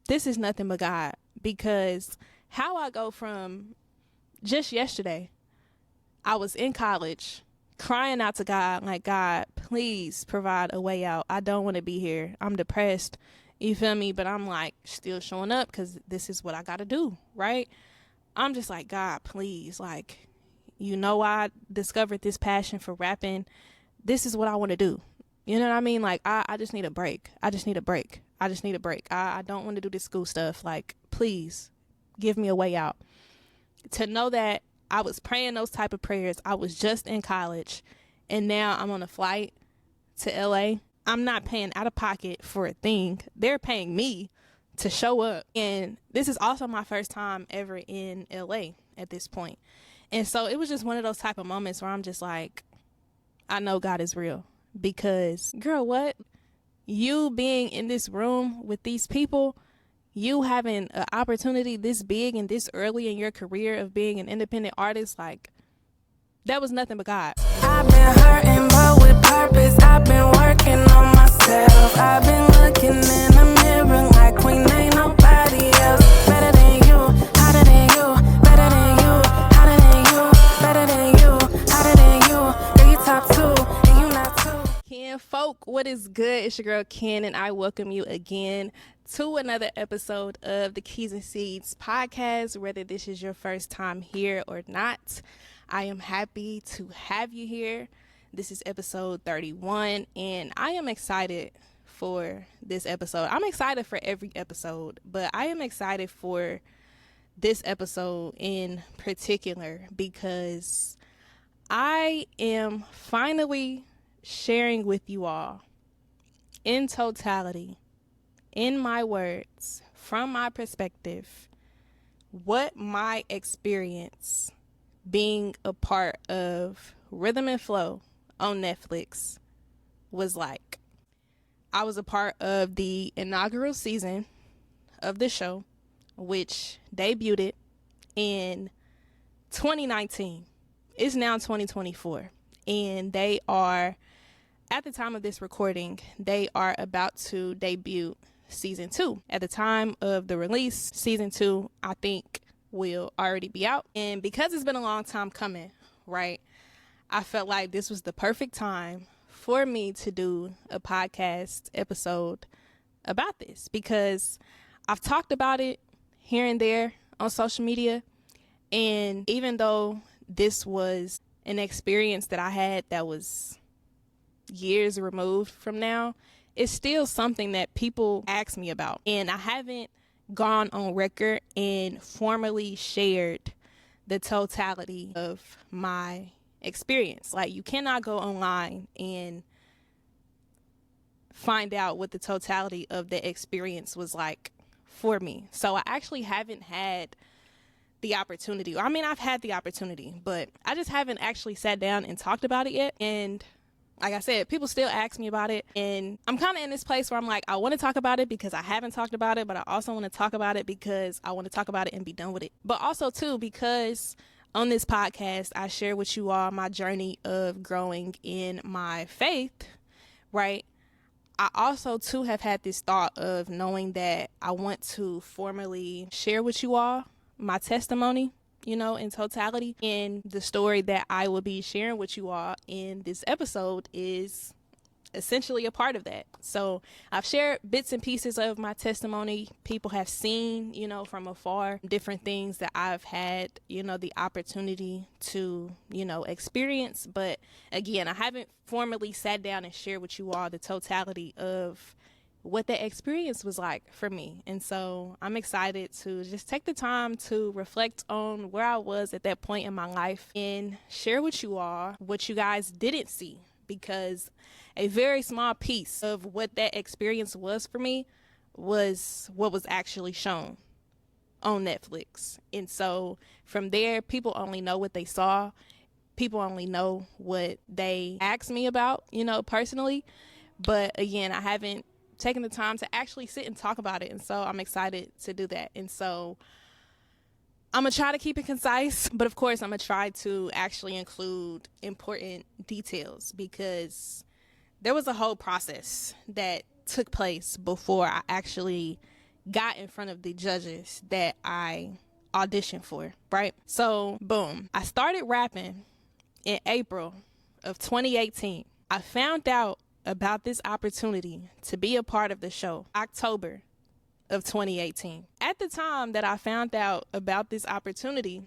this is nothing but God, because how I go from just yesterday, I was in college crying out to God, like, God, please provide a way out. I don't want to be here. I'm depressed. You feel me? But I'm like still showing up because this is what I got to do, right? I'm just like, God, please, like, I discovered this passion for rapping. This is what I want to do. You know what I mean? Like, I just need a break. I just need a break. I don't want to do this school stuff. Like, please give me a way out. To know that I was praying those type of prayers. I was just in college, and now I'm on a flight to LA. I'm not paying out of pocket for a thing. They're paying me to show up. And this is also my first time ever in LA at this point. And so it was just one of those type of moments where I'm just like, I know God is real. Because, girl, what? You being in this room with these people, you having an opportunity this big and this early in your career of being an independent artist, like, that was nothing but God. I've been hurting, but with purpose. I've been working on myself. I've been looking in the mirror like queen, ain't nobody else. Better than you, hotter than you, better than you, hotter than you, better than you, hotter than you. Girl, you top two, and you not two. Ken folk, what is good? It's your girl Ken, and I welcome you again to another episode of the Keys and Seeds podcast. Whether this is your first time here or not, I am happy to have you here. This is episode 31, and I am excited for this episode. I'm excited for every episode, but I am excited for this episode in particular because I am finally sharing with you all, in totality, in my words, from my perspective, what my experience being a part of Rhythm and Flow on Netflix was like. I was a part of the inaugural season of the show, which debuted in 2019. It's now 2024, and they are, at the time of this recording, they are about to debut season 2. At the time of the release, season 2, I think, will already be out. And because it's been a long time coming, right, I felt like this was the perfect time for me to do a podcast episode about this, because I've talked about it here and there on social media. And even though this was an experience that I had that was years removed from now, it's still something that people ask me about. And I haven't gone on record and formally shared the totality of my experience. Like, you cannot go online and find out what the totality of the experience was like for me. So I actually haven't had the opportunity. I mean, I've had the opportunity, but I just haven't actually sat down and talked about it yet. And like I said, people still ask me about it, and I'm kind of in this place where I'm like, I want to talk about it because I haven't talked about it, but I also want to talk about it because I want to talk about it and be done with it. But also, too, because on this podcast, I share with you all my journey of growing in my faith, right? I also, too, have had this thought of knowing that I want to formally share with you all my testimony, in totality. And the story that I will be sharing with you all in this episode is essentially a part of that. So I've shared bits and pieces of my testimony. People have seen, from afar, different things that I've had, the opportunity to, experience. But again, I haven't formally sat down and shared with you all the totality of what that experience was like for me. And so I'm excited to just take the time to reflect on where I was at that point in my life and share with you all what you guys didn't see, because a very small piece of what that experience was for me was what was actually shown on Netflix. And so from there, people only know what they saw. People only know what they asked me about, personally. But again, I haven't taking the time to actually sit and talk about it. And so I'm excited to do that. And so I'm going to try to keep it concise, but of course I'm going to try to actually include important details, because there was a whole process that took place before I actually got in front of the judges that I auditioned for, right? So, boom. I started rapping in April of 2018. I found out about this opportunity to be a part of the show October of 2018. At the time that I found out about this opportunity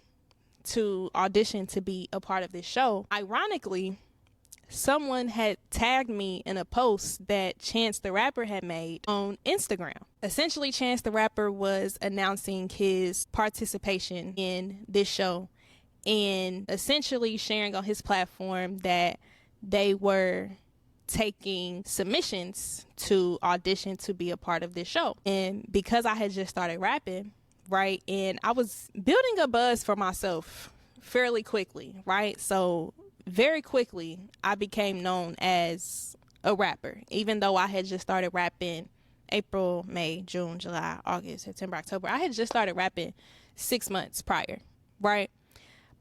to audition to be a part of this show, ironically, someone had tagged me in a post that Chance the Rapper had made on Instagram. Essentially, Chance the Rapper was announcing his participation in this show and essentially sharing on his platform that they were taking submissions to audition to be a part of this show. And because I had just started rapping, right, and I was building a buzz for myself fairly quickly, right? So very quickly, I became known as a rapper, even though I had just started rapping April, May, June, July, August, September, October. I had just started rapping 6 months prior, right?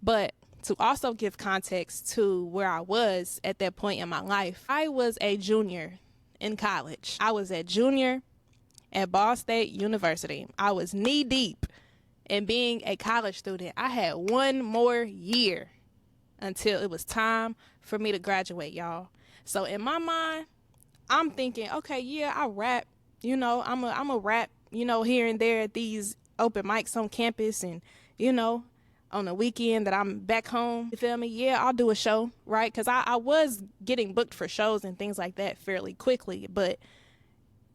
But to also give context to where I was at that point in my life, I was a junior in college. I was a junior at Ball State University. I was knee deep in being a college student. I had one more year until it was time for me to graduate, y'all. So in my mind, I'm thinking, okay, yeah, I rap, I'm a rap, here and there at these open mics on campus and, on the weekend that I'm back home, you feel me? Yeah, I'll do a show, right? Because I was getting booked for shows and things like that fairly quickly. But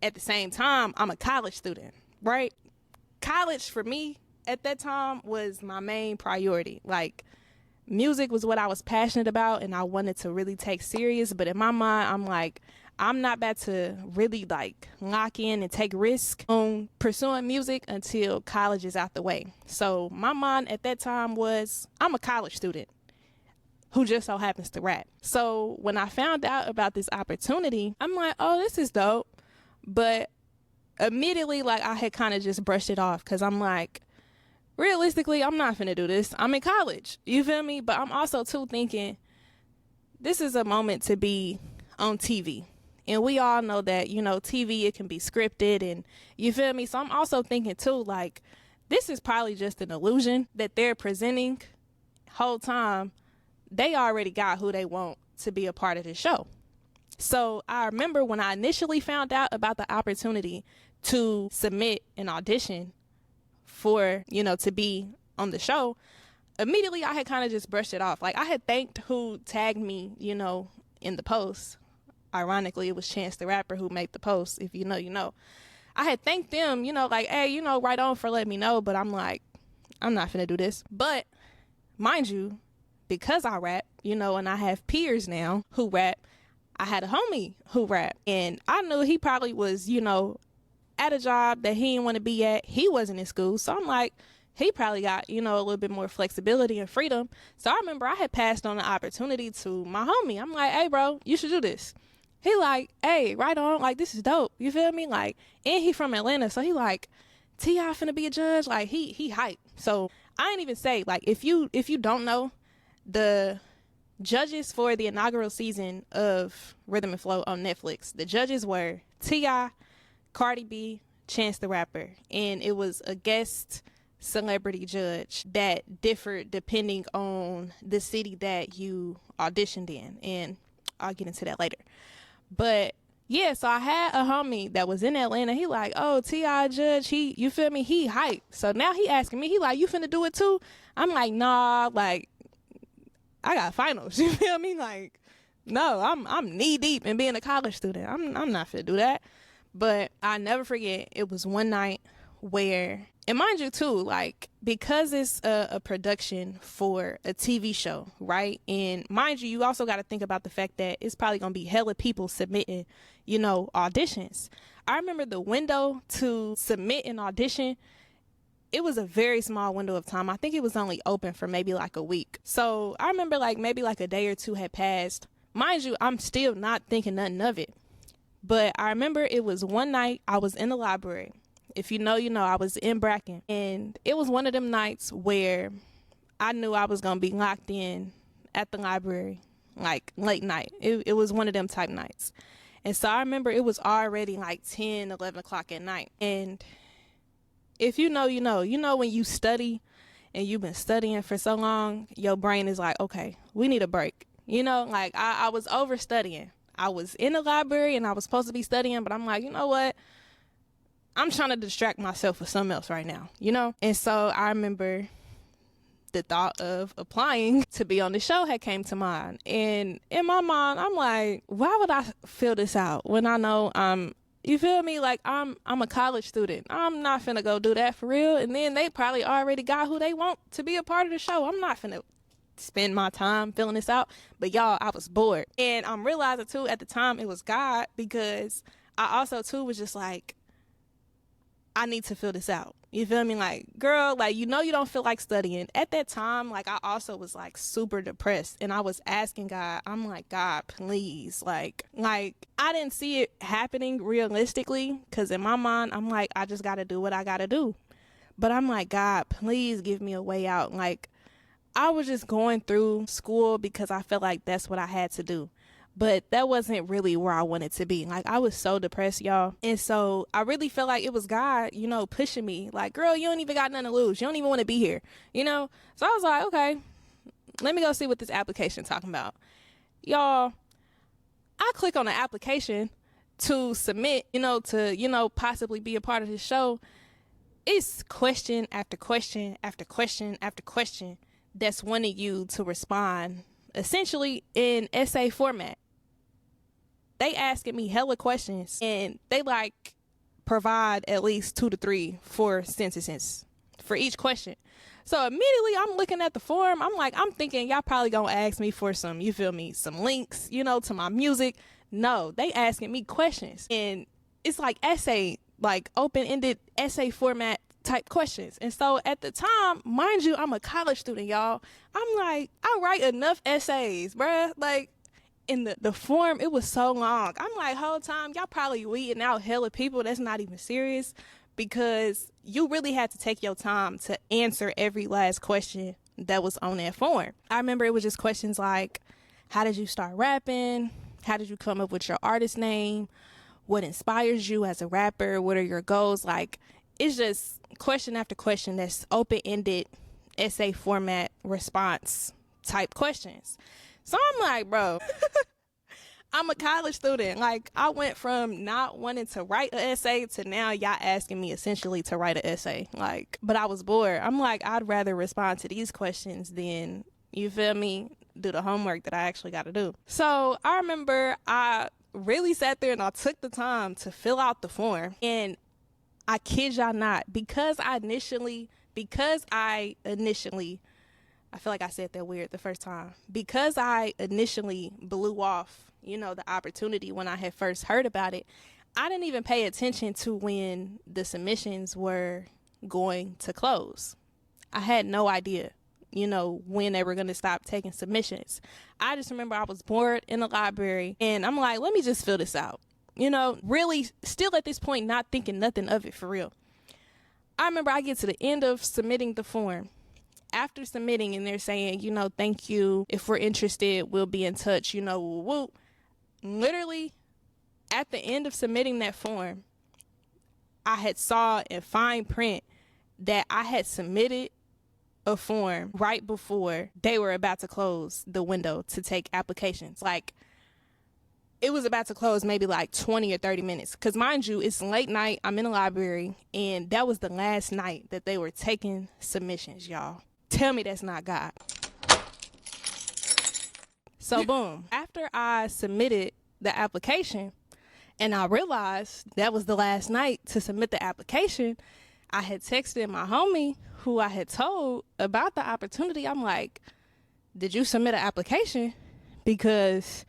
at the same time, I'm a college student, right? College for me at that time was my main priority. Like, music was what I was passionate about and I wanted to really take serious. But in my mind, I'm like, I'm not about to really lock in and take risk on pursuing music until college is out the way. So my mind at that time was, I'm a college student who just so happens to rap. So when I found out about this opportunity, I'm like, oh, this is dope. But immediately, I had kind of just brushed it off because I'm like, realistically, I'm not finna do this. I'm in college. You feel me? But I'm also, too, thinking this is a moment to be on TV. And we all know that, TV, it can be scripted and you feel me? So I'm also thinking, too, this is probably just an illusion that they're presenting. Whole time, they already got who they want to be a part of the show. So I remember when I initially found out about the opportunity to submit an audition for, to be on the show, immediately I had kind of just brushed it off. I had thanked who tagged me, in the post. Ironically, it was Chance the Rapper who made the post. If you know, you know. I had thanked them, hey, right on for letting me know. But I'm like, I'm not finna do this. But mind you, because I rap, and I have peers now who rap, I had a homie who rap. And I knew he probably was, at a job that he didn't want to be at. He wasn't in school. So I'm like, he probably got, a little bit more flexibility and freedom. So I remember I had passed on the opportunity to my homie. I'm like, hey, bro, you should do this. He like, hey, right on, this is dope. You feel me? And he from Atlanta, so he like, T.I. finna be a judge. He hype. So I ain't even say, if you don't know, the judges for the inaugural season of Rhythm and Flow on Netflix, the judges were T.I., Cardi B, Chance the Rapper, and it was a guest celebrity judge that differed depending on the city that you auditioned in, and I'll get into that later. But yeah, so I had a homie that was in Atlanta. He like, oh, T.I. judge, you feel me? He hype. So now he asking me, he like, you finna do it too? I'm like, nah, I got finals. You feel me? No, I'm knee deep in being a college student. I'm not finna do that. But I never forget, it was one night where, and mind you too, because it's a production for a TV show, right? And mind you, you also got to think about the fact that it's probably going to be hella people submitting, auditions. I remember the window to submit an audition, it was a very small window of time. I think it was only open for maybe a week. So I remember maybe a day or two had passed. Mind you, I'm still not thinking nothing of it. But I remember it was one night I was in the library. If you know, I was in Bracken. And it was one of them nights where I knew I was going to be locked in at the library, late night. It was one of them type nights. And so I remember it was already 10, 11 o'clock at night. And if you know, when you study and you've been studying for so long, your brain is like, okay, we need a break. Like I was over studying. I was in the library and I was supposed to be studying, but I'm like, you know what? I'm trying to distract myself with something else right now, And so I remember the thought of applying to be on the show had came to mind. And in my mind, I'm like, why would I fill this out when I know you feel me? Like I'm a college student. I'm not finna go do that for real. And then they probably already got who they want to be a part of the show. I'm not finna spend my time filling this out. But y'all, I was bored. And I'm realizing too, at the time it was God, because I also too was just like, I need to fill this out. You feel me? Like, girl, like, you don't feel like studying. At that time, like, I also was, like, super depressed. And I was asking God, I'm like, God, please. Like, I didn't see it happening realistically. Because in my mind, I'm like, I just got to do what I got to do. But I'm like, God, please give me a way out. Like, I was just going through school because I felt like that's what I had to do. But that wasn't really where I wanted to be. Like, I was so depressed, y'all. And so I really felt like it was God, pushing me. Like, girl, you don't even got nothing to lose. You don't even want to be here, So I was like, okay, let me go see what this application talking about. Y'all, I click on the application to submit, to, possibly be a part of this show. It's question after question after question after question that's wanting you to respond essentially in essay format. They asking me hella questions and they provide at least 2 to 3 4 sentences for each question. So immediately I'm looking at the form. I'm thinking y'all probably gonna ask me for some links, to my music. No, they asking me questions and it's like essay, like open-ended essay format type questions. And so at the time, mind you, I'm a college student, y'all. I'm like, I write enough essays, bruh. Like, in the form, it was so long. I'm like, whole time, y'all probably weeding out hella people that's not even serious, because you really had to take your time to answer every last question that was on that form. I remember it was just questions like, how did you start rapping? How did you come up with your artist name? What inspires you as a rapper? What are your goals? Like, it's just question after question that's open-ended essay format response type questions. So I'm like, bro, I'm a college student. Like, I went from not wanting to write an essay to now y'all asking me essentially to write an essay. Like, but I was bored. I'm like, I'd rather respond to these questions than, you feel me, do the homework that I actually got to do. So I remember I really sat there and I took the time to fill out the form. And I kid y'all not, because I initially, I feel like I said that weird the first time. Because I initially blew off, the opportunity when I had first heard about it, I didn't even pay attention to when the submissions were going to close. I had no idea, when they were going to stop taking submissions. I just remember I was bored in the library and I'm like, let me just fill this out. Really still at this point, not thinking nothing of it for real. I remember I get to the end of submitting the form. After submitting and they're saying, thank you. If we're interested, we'll be in touch, woo. Literally at the end of submitting that form, I had saw in fine print that I had submitted a form right before they were about to close the window to take applications. Like, it was about to close maybe 20 or 30 minutes. Because mind you, it's late night. I'm in the library. And that was the last night that they were taking submissions, y'all. Tell me that's not God. So boom. After I submitted the application and I realized that was the last night to submit the application, I had texted my homie who I had told about the opportunity. I'm like, did you submit an application? Because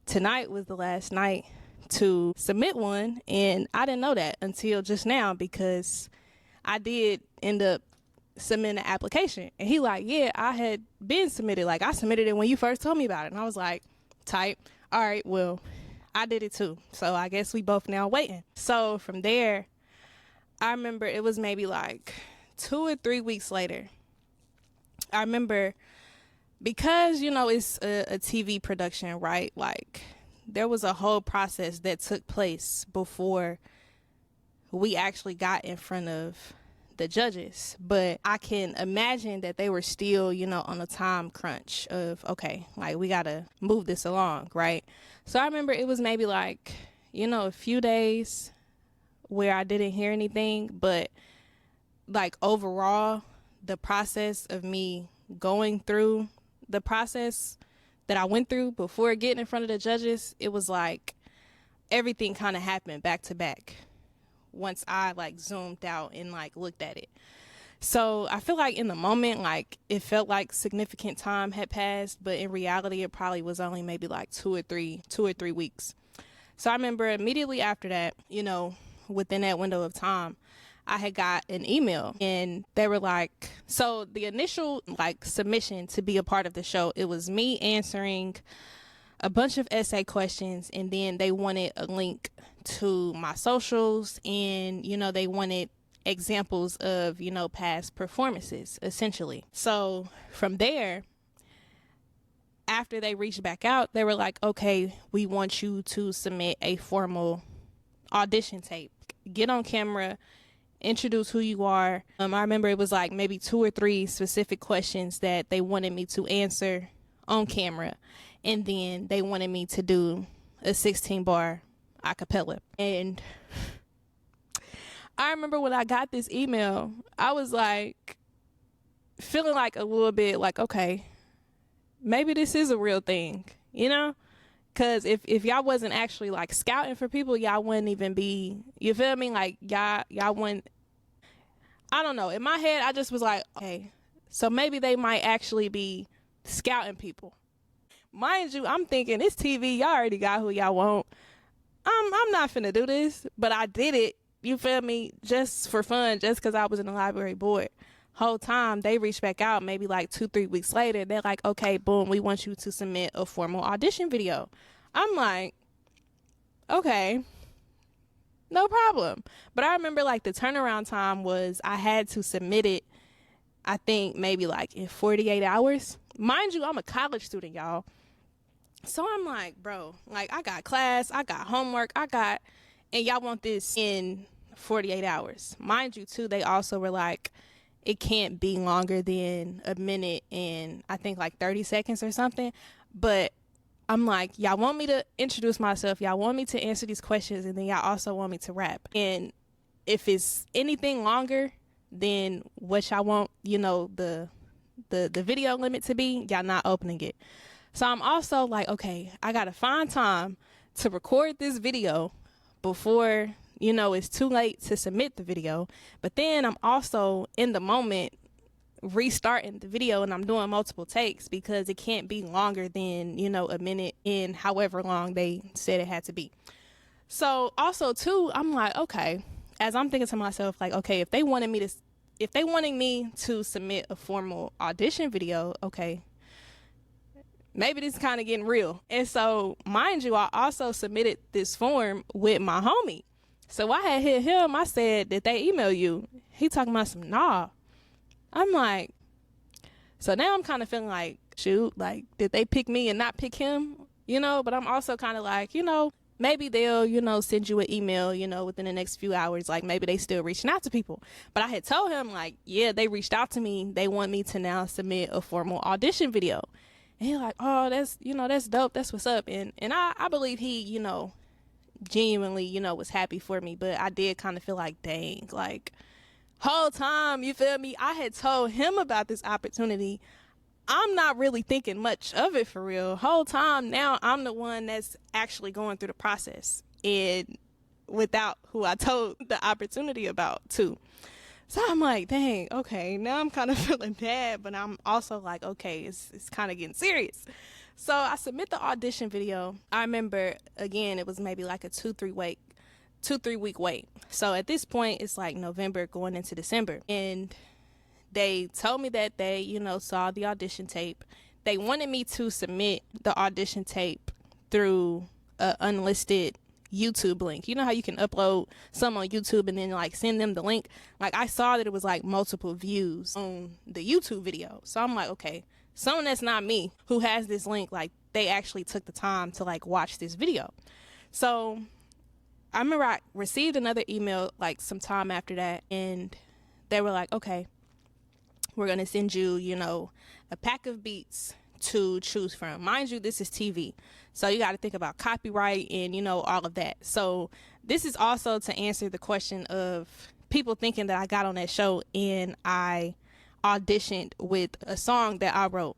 tonight was the last night to submit one, and I didn't know that until just now, because I did end up submitting an application. And he like, yeah, I had been submitted. Like, I submitted it when you first told me about it. And I was like, tight. All right, well, I did it too. So I guess we both now waiting. So from there, I remember it was maybe 2 or 3 weeks later. I remember, because, it's a TV production, right? Like, there was a whole process that took place before we actually got in front of the judges, but I can imagine that they were still, you know, on a time crunch of, okay, like we gotta move this along, right? So I remember it was maybe like, you know, a few days where I didn't hear anything, but like overall, the process of me going through the process that I went through before getting in front of the judges, it was like everything kind of happened back to back once I like zoomed out and like looked at it. So I feel like in the moment, like it felt like significant time had passed, but in reality, it probably was only maybe like 2 or 3 weeks. So I remember immediately after that, you know, within that window of time, I had got an email and they were like, so the initial like submission to be a part of the show, it was me answering a bunch of essay questions, and then they wanted a link to my socials, and, you know, they wanted examples of, you know, past performances, essentially. So from there, after they reached back out, they were like, okay, we want you to submit a formal audition tape. Get on camera, introduce who you are. I remember it was like maybe 2 or 3 specific questions that they wanted me to answer on camera. And then they wanted me to do a 16-bar a cappella. And I remember when I got this email, I was like feeling like a little bit like, okay, maybe this is a real thing, you know? Because if y'all wasn't actually like scouting for people, y'all wouldn't even be, you feel me? Like y'all wouldn't, I don't know. In my head, I just was like, okay, so maybe they might actually be scouting people. Mind you, I'm thinking it's TV. Y'all already got who y'all want. I'm not finna do this, but I did it. You feel me? Just for fun, just because I was in the library board. Whole time they reached back out maybe like 2-3 weeks later. They're like, okay, boom, we want you to submit a formal audition video. I'm like, okay, no problem. But I remember like the turnaround time was I had to submit it, I think maybe like in 48 hours. Mind you, I'm a college student, y'all. So I'm like, bro, like I got class, I got homework, and y'all want this in 48 hours. Mind you, too, they also were like, it can't be longer than a minute and I think like 30 seconds or something. But I'm like, y'all want me to introduce myself, y'all want me to answer these questions, and then y'all also want me to rap. And if it's anything longer than what y'all want, you know, the video limit to be, y'all not opening it. So I'm also like, okay, I gotta find time to record this video before, you know, it's too late to submit the video. But then I'm also in the moment restarting the video, and I'm doing multiple takes because it can't be longer than, you know, a minute in however long they said it had to be. So also too, I'm like, okay, as I'm thinking to myself, like, okay, if they wanted me to submit a formal audition video, okay, maybe this is kind of getting real. And so, mind you, I also submitted this form with my homie. So I had hit him. I said, did they email you? He talking about some, nah. I'm like, so now I'm kind of feeling like, shoot, like, did they pick me and not pick him? You know, but I'm also kind of like, you know, maybe they'll, you know, send you an email, you know, within the next few hours. Like, maybe they still reaching out to people. But I had told him, like, yeah, they reached out to me. They want me to now submit a formal audition video. And he's like, oh, that's, you know, that's dope. That's what's up. And I believe he, you know, genuinely, you know, was happy for me. But I did kind of feel like, dang, like, whole time, you feel me, I had told him about this opportunity. I'm not really thinking much of it for real. Whole time now I'm the one that's actually going through the process, and without who I told the opportunity about too. So I'm like, dang, okay, now I'm kind of feeling bad, but I'm also like, okay, it's kind of getting serious. So I submit the audition video. I remember, again, it was maybe like a 2-3 week wait. So at this point, it's like November going into December. And they told me that they, you know, saw the audition tape. They wanted me to submit the audition tape through an unlisted YouTube link. You know how you can upload some on YouTube and then like send them the link? Like, I saw that it was like multiple views on the YouTube video. So I'm like, okay, someone that's not me who has this link, like they actually took the time to like watch this video. So I remember I received another email like some time after that, and they were like, okay, we're going to send you, you know, a pack of beats to choose from. Mind you, this is TV. So you got to think about copyright and, you know, all of that. So this is also to answer the question of people thinking that I got on that show and I auditioned with a song that I wrote.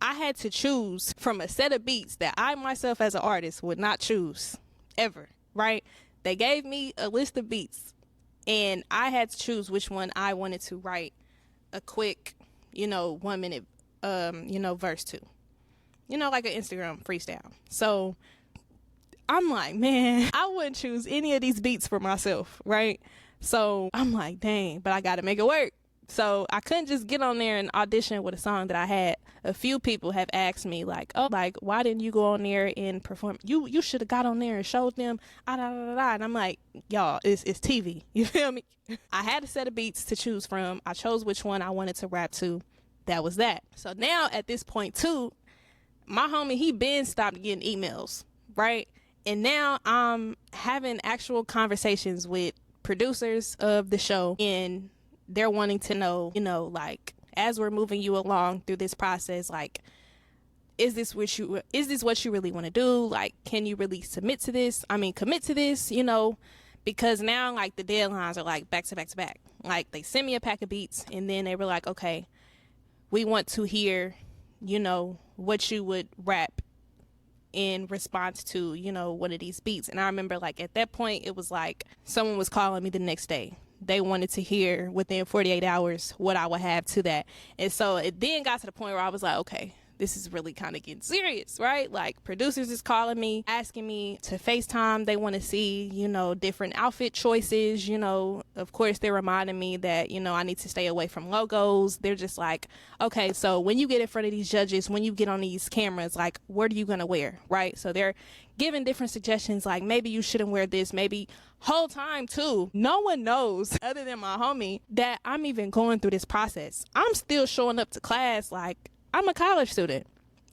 I had to choose from a set of beats that I myself as an artist would not choose ever, right? They gave me a list of beats and I had to choose which one I wanted to write a quick, you know, 1 minute, you know, verse to, you know, like an Instagram freestyle. So I'm like, man, I wouldn't choose any of these beats for myself, right? So I'm like, dang, but I got to make it work. So I couldn't just get on there and audition with a song that I had. A few people have asked me like, oh, like, why didn't you go on there and perform? You should have got on there and showed them. And I'm like, y'all, it's TV. You feel me? I had a set of beats to choose from. I chose which one I wanted to rap to. That was that. So now at this point too, my homie, he been stopped getting emails, right? And now I'm having actual conversations with producers of the show, and they're wanting to know, you know, like, as we're moving you along through this process, like, is this what you really want to do? Like, can you really commit to this, you know, because now, like, the deadlines are like back to back to back. Like, they sent me a pack of beats and then they were like, okay, we want to hear, you know, what you would rap in response to, you know, one of these beats. And I remember, like, at that point, it was like someone was calling me the next day. They wanted to hear within 48 hours what I would have to that. And so it then got to the point where I was like, okay, this is really kind of getting serious, right? Like, producers is calling me, asking me to FaceTime. They want to see, you know, different outfit choices. You know, of course, they're reminding me that, you know, I need to stay away from logos. They're just like, okay, so when you get in front of these judges, when you get on these cameras, like, what are you going to wear, right? So they're giving different suggestions, like, maybe you shouldn't wear this, maybe whole time too. No one knows other than my homie that I'm even going through this process. I'm still showing up to class like I'm a college student.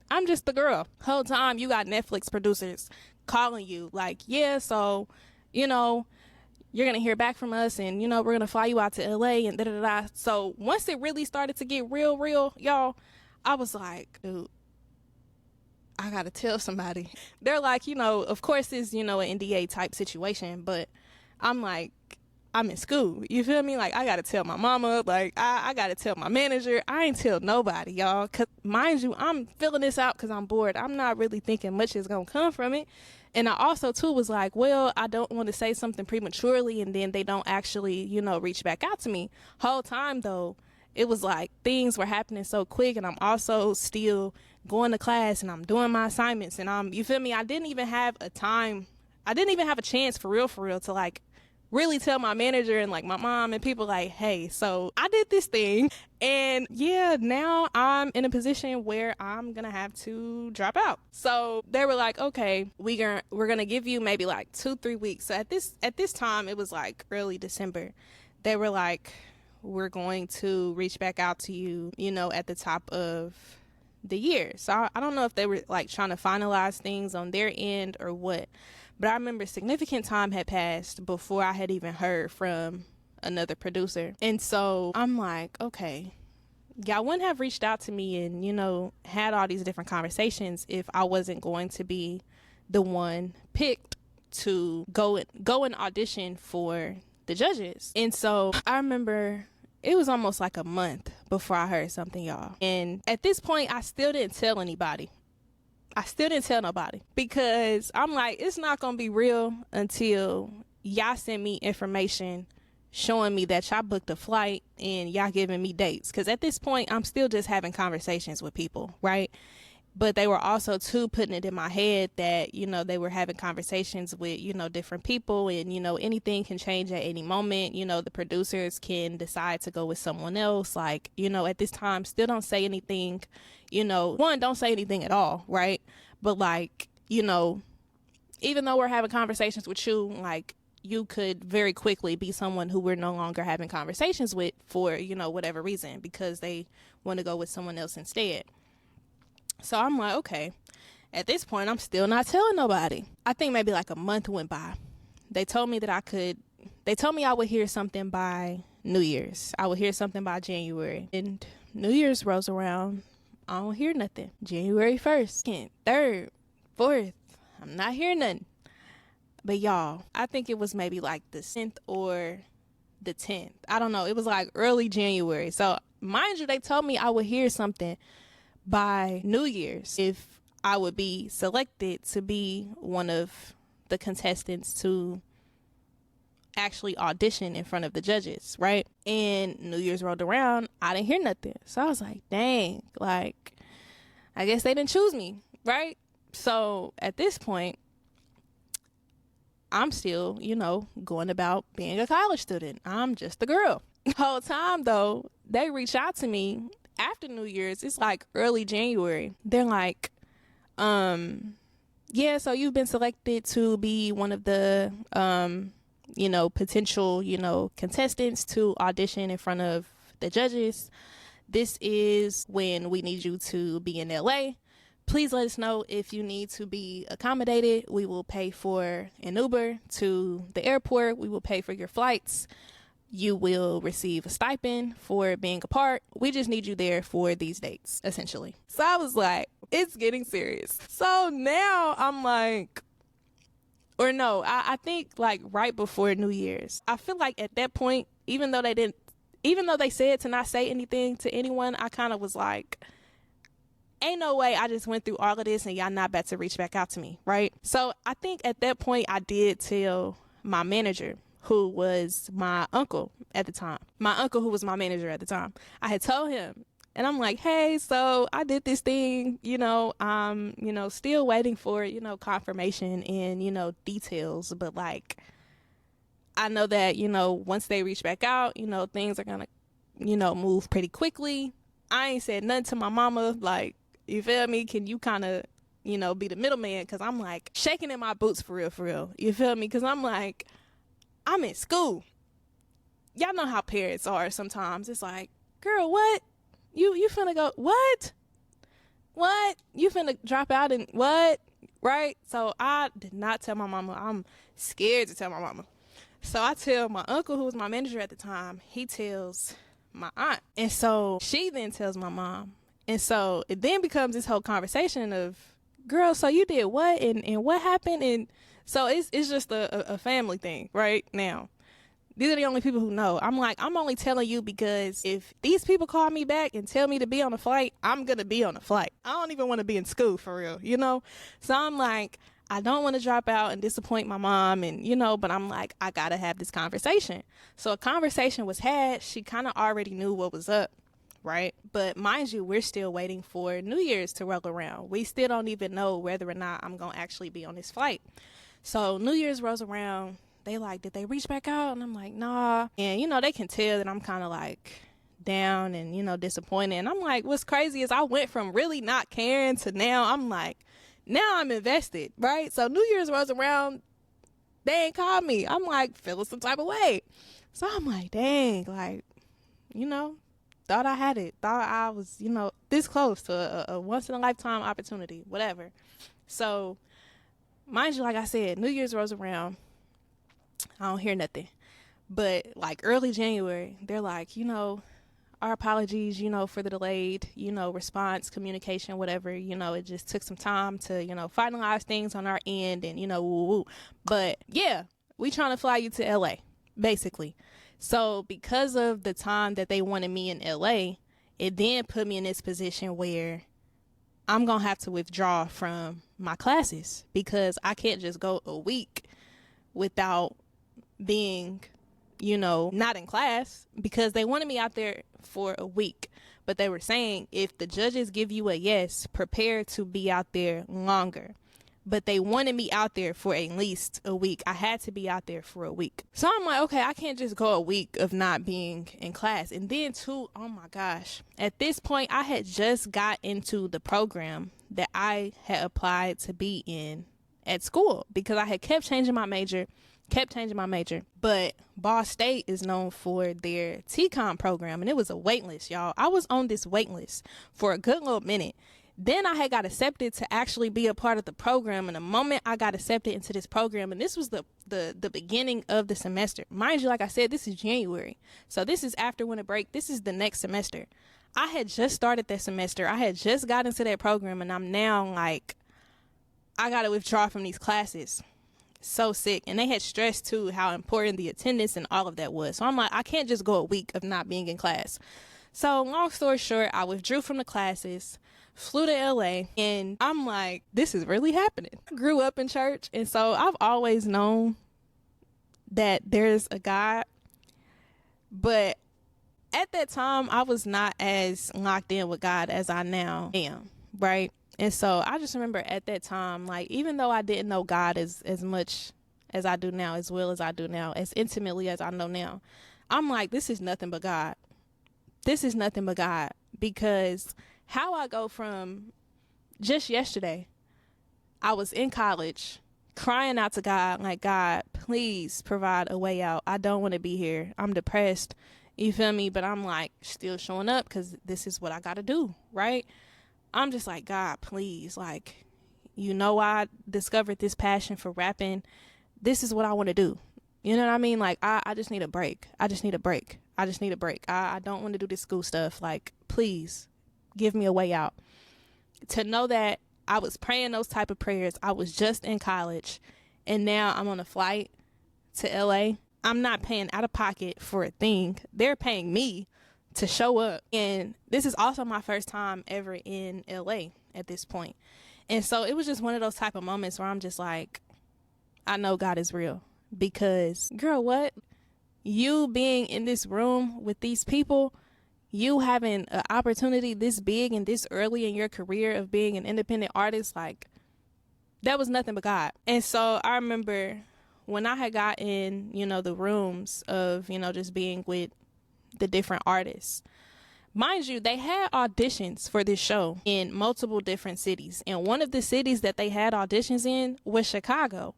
I'm just the girl. Whole time you got Netflix producers calling you like, yeah, so, you know, you're going to hear back from us and, you know, we're going to fly you out to LA and da-da-da. So once it really started to get real, y'all, I was like, dude, I got to tell somebody. They're like, you know, of course it's, you know, an NDA type situation, but I'm like, I'm in school. You feel me? Like, I got to tell my mama. Like, I got to tell my manager. I ain't tell nobody, y'all. Because, mind you, I'm filling this out because I'm bored. I'm not really thinking much is going to come from it. And I also, too, was like, well, I don't want to say something prematurely and then they don't actually, you know, reach back out to me. Whole time, though, it was like things were happening so quick, and I'm also still going to class and I'm doing my assignments and you feel me? I didn't even have a chance for real to like really tell my manager and like my mom and people like, hey, so I did this thing and yeah, now I'm in a position where I'm gonna have to drop out. So they were like, okay, we're gonna give you maybe like 2-3 weeks. So at this time, it was like early December. They were like, we're going to reach back out to you, you know, at the top of the year. So I don't know if they were like trying to finalize things on their end or what, but I remember significant time had passed before I had even heard from another producer. And so I'm like, okay, y'all wouldn't have reached out to me and, you know, had all these different conversations if I wasn't going to be the one picked to go and audition for the judges. And so I remember it was almost like a month before I heard something, y'all. And at this point, I still didn't tell anybody. Because I'm like, it's not going to be real until y'all send me information showing me that y'all booked a flight and y'all giving me dates. Because at this point, I'm still just having conversations with people, right? But they were also, too, putting it in my head that, you know, they were having conversations with, you know, different people and, you know, anything can change at any moment. You know, the producers can decide to go with someone else. Like, you know, at this time, still don't say anything, you know, don't say anything at all, right? But, like, you know, even though we're having conversations with you, like, you could very quickly be someone who we're no longer having conversations with for, you know, whatever reason, because they want to go with someone else instead. So I'm like, okay, at this point, I'm still not telling nobody. I think maybe like a month went by. They told me I would hear something by New Year's. I would hear something by January. And New Year's rolls around. I don't hear nothing. January 1st, 2nd, 3rd, 4th. I'm not hearing nothing. But y'all, I think it was maybe like the 10th or the 10th. I don't know. It was like early January. So mind you, they told me I would hear something by New Year's if I would be selected to be one of the contestants to actually audition in front of the judges, right? And New Year's rolled around, I didn't hear nothing. So I was like, dang, like, I guess they didn't choose me, right? So at this point, I'm still, going about being a college student. I'm just a girl. The whole time, though, they reach out to me after New Year's. It's like early January. They're like, yeah, so you've been selected to be one of the, potential, contestants to audition in front of the judges. This is when we need you to be in LA. Please let us know if you need to be accommodated. We will pay for an Uber to the airport. We will pay for your flights. You will receive a stipend for being a part. We just need you there for these dates, essentially. So I was like, it's getting serious. So now I'm like, I think like right before New Year's, I feel like at that point, even though they said to not say anything to anyone, I kind of was like, ain't no way I just went through all of this and y'all not about to reach back out to me, right? So I think at that point I did tell my manager, who was my uncle at the time. My uncle who was my manager at the time. I had told him, and I'm like, hey, so I did this thing, I'm, still waiting for, confirmation and, details. But like, I know that, once they reach back out, things are going to, move pretty quickly. I ain't said nothing to my mama. Like, you feel me? Can you kind of, be the middleman? Because I'm like shaking in my boots for real. You feel me? Because I'm like, I'm in school. Y'all know how parents are sometimes. It's like, girl, what? You finna go, what? You finna drop out and what? Right? So I did not tell my mama. I'm scared to tell my mama. So I tell my uncle, who was my manager at the time, he tells my aunt. And so she then tells my mom. And so it then becomes this whole conversation of, girl, so you did what? And what happened? And so it's just a family thing right now. These are the only people who know. I'm like, I'm only telling you because if these people call me back and tell me to be on a flight, I'm going to be on a flight. I don't even want to be in school for real, So I'm like, I don't want to drop out and disappoint my mom and, but I'm like, I got to have this conversation. So a conversation was had. She kind of already knew what was up, right? But mind you, we're still waiting for New Year's to roll around. We still don't even know whether or not I'm going to actually be on this flight. So New Year's rolls around. They like, did they reach back out? And I'm like, nah. And, they can tell that I'm kind of like down and, disappointed. And I'm like, what's crazy is I went from really not caring to now I'm like, now I'm invested, right? So New Year's rolls around, they ain't called me. I'm like feeling some type of way. So I'm like, dang, like, thought I had it. Thought I was, this close to a once in a lifetime opportunity, whatever. So mind you, like I said, New Year's rolls around. I don't hear nothing. But like early January, they're like, our apologies, for the delayed, response, communication, whatever. It just took some time to, finalize things on our end and, woo. But yeah, we trying to fly you to LA, basically. So because of the time that they wanted me in LA, it then put me in this position where I'm going to have to withdraw from my classes because I can't just go a week without being, not in class because they wanted me out there for a week. But they were saying if the judges give you a yes, prepare to be out there longer. But they wanted me out there for at least a week. I had to be out there for a week. So I'm like, okay, I can't just go a week of not being in class. And then too, oh my gosh, at this point, I had just got into the program that I had applied to be in at school because I had kept changing my major. But Ball State is known for their TCOM program, and it was a wait list, y'all. I was on this wait list for a good little minute Then I had got accepted to actually be a part of the program. And the moment I got accepted into this program, and this was the beginning of the semester. Mind you, like I said, this is January. So this is after winter break. This is the next semester. I had just started that semester. I had just got into that program, and I'm now like, I got to withdraw from these classes. So sick. And they had stressed too how important the attendance and all of that was. So I'm like, I can't just go a week of not being in class. So long story short, I withdrew from the classes, flew to LA, and I'm like, this is really happening. I grew up in church, and so I've always known that there's a God, but at that time I was not as locked in with God as I now am, right? And so I just remember at that time, like, even though I didn't know God as much as I do now, as well as I do now, as intimately as I know now, I'm like, this is nothing but God. This is nothing but God, because how I go from just yesterday, I was in college crying out to God, like, God, please provide a way out. I don't want to be here. I'm depressed. You feel me? But I'm like still showing up because this is what I got to do, right? I'm just like, God, please, like, you know, I discovered this passion for rapping. This is what I want to do. You know what I mean? Like, I just need a break. I just need a break. I don't want to do this school stuff. Like, please give me a way out. To know that I was praying those type of prayers. I was just in college, and now I'm on a flight to LA. I'm not paying out of pocket for a thing. They're paying me to show up. And this is also my first time ever in LA at this point. And so it was just one of those type of moments where I'm just like, I know God is real. Because, girl, what? You being in this room with these people, you having an opportunity this big and this early in your career of being an independent artist, like, that was nothing but God. And so I remember when I had got in, you know, the rooms of, you know, just being with the different artists. Mind you, they had auditions for this show in multiple different cities. And one of the cities that they had auditions in was Chicago.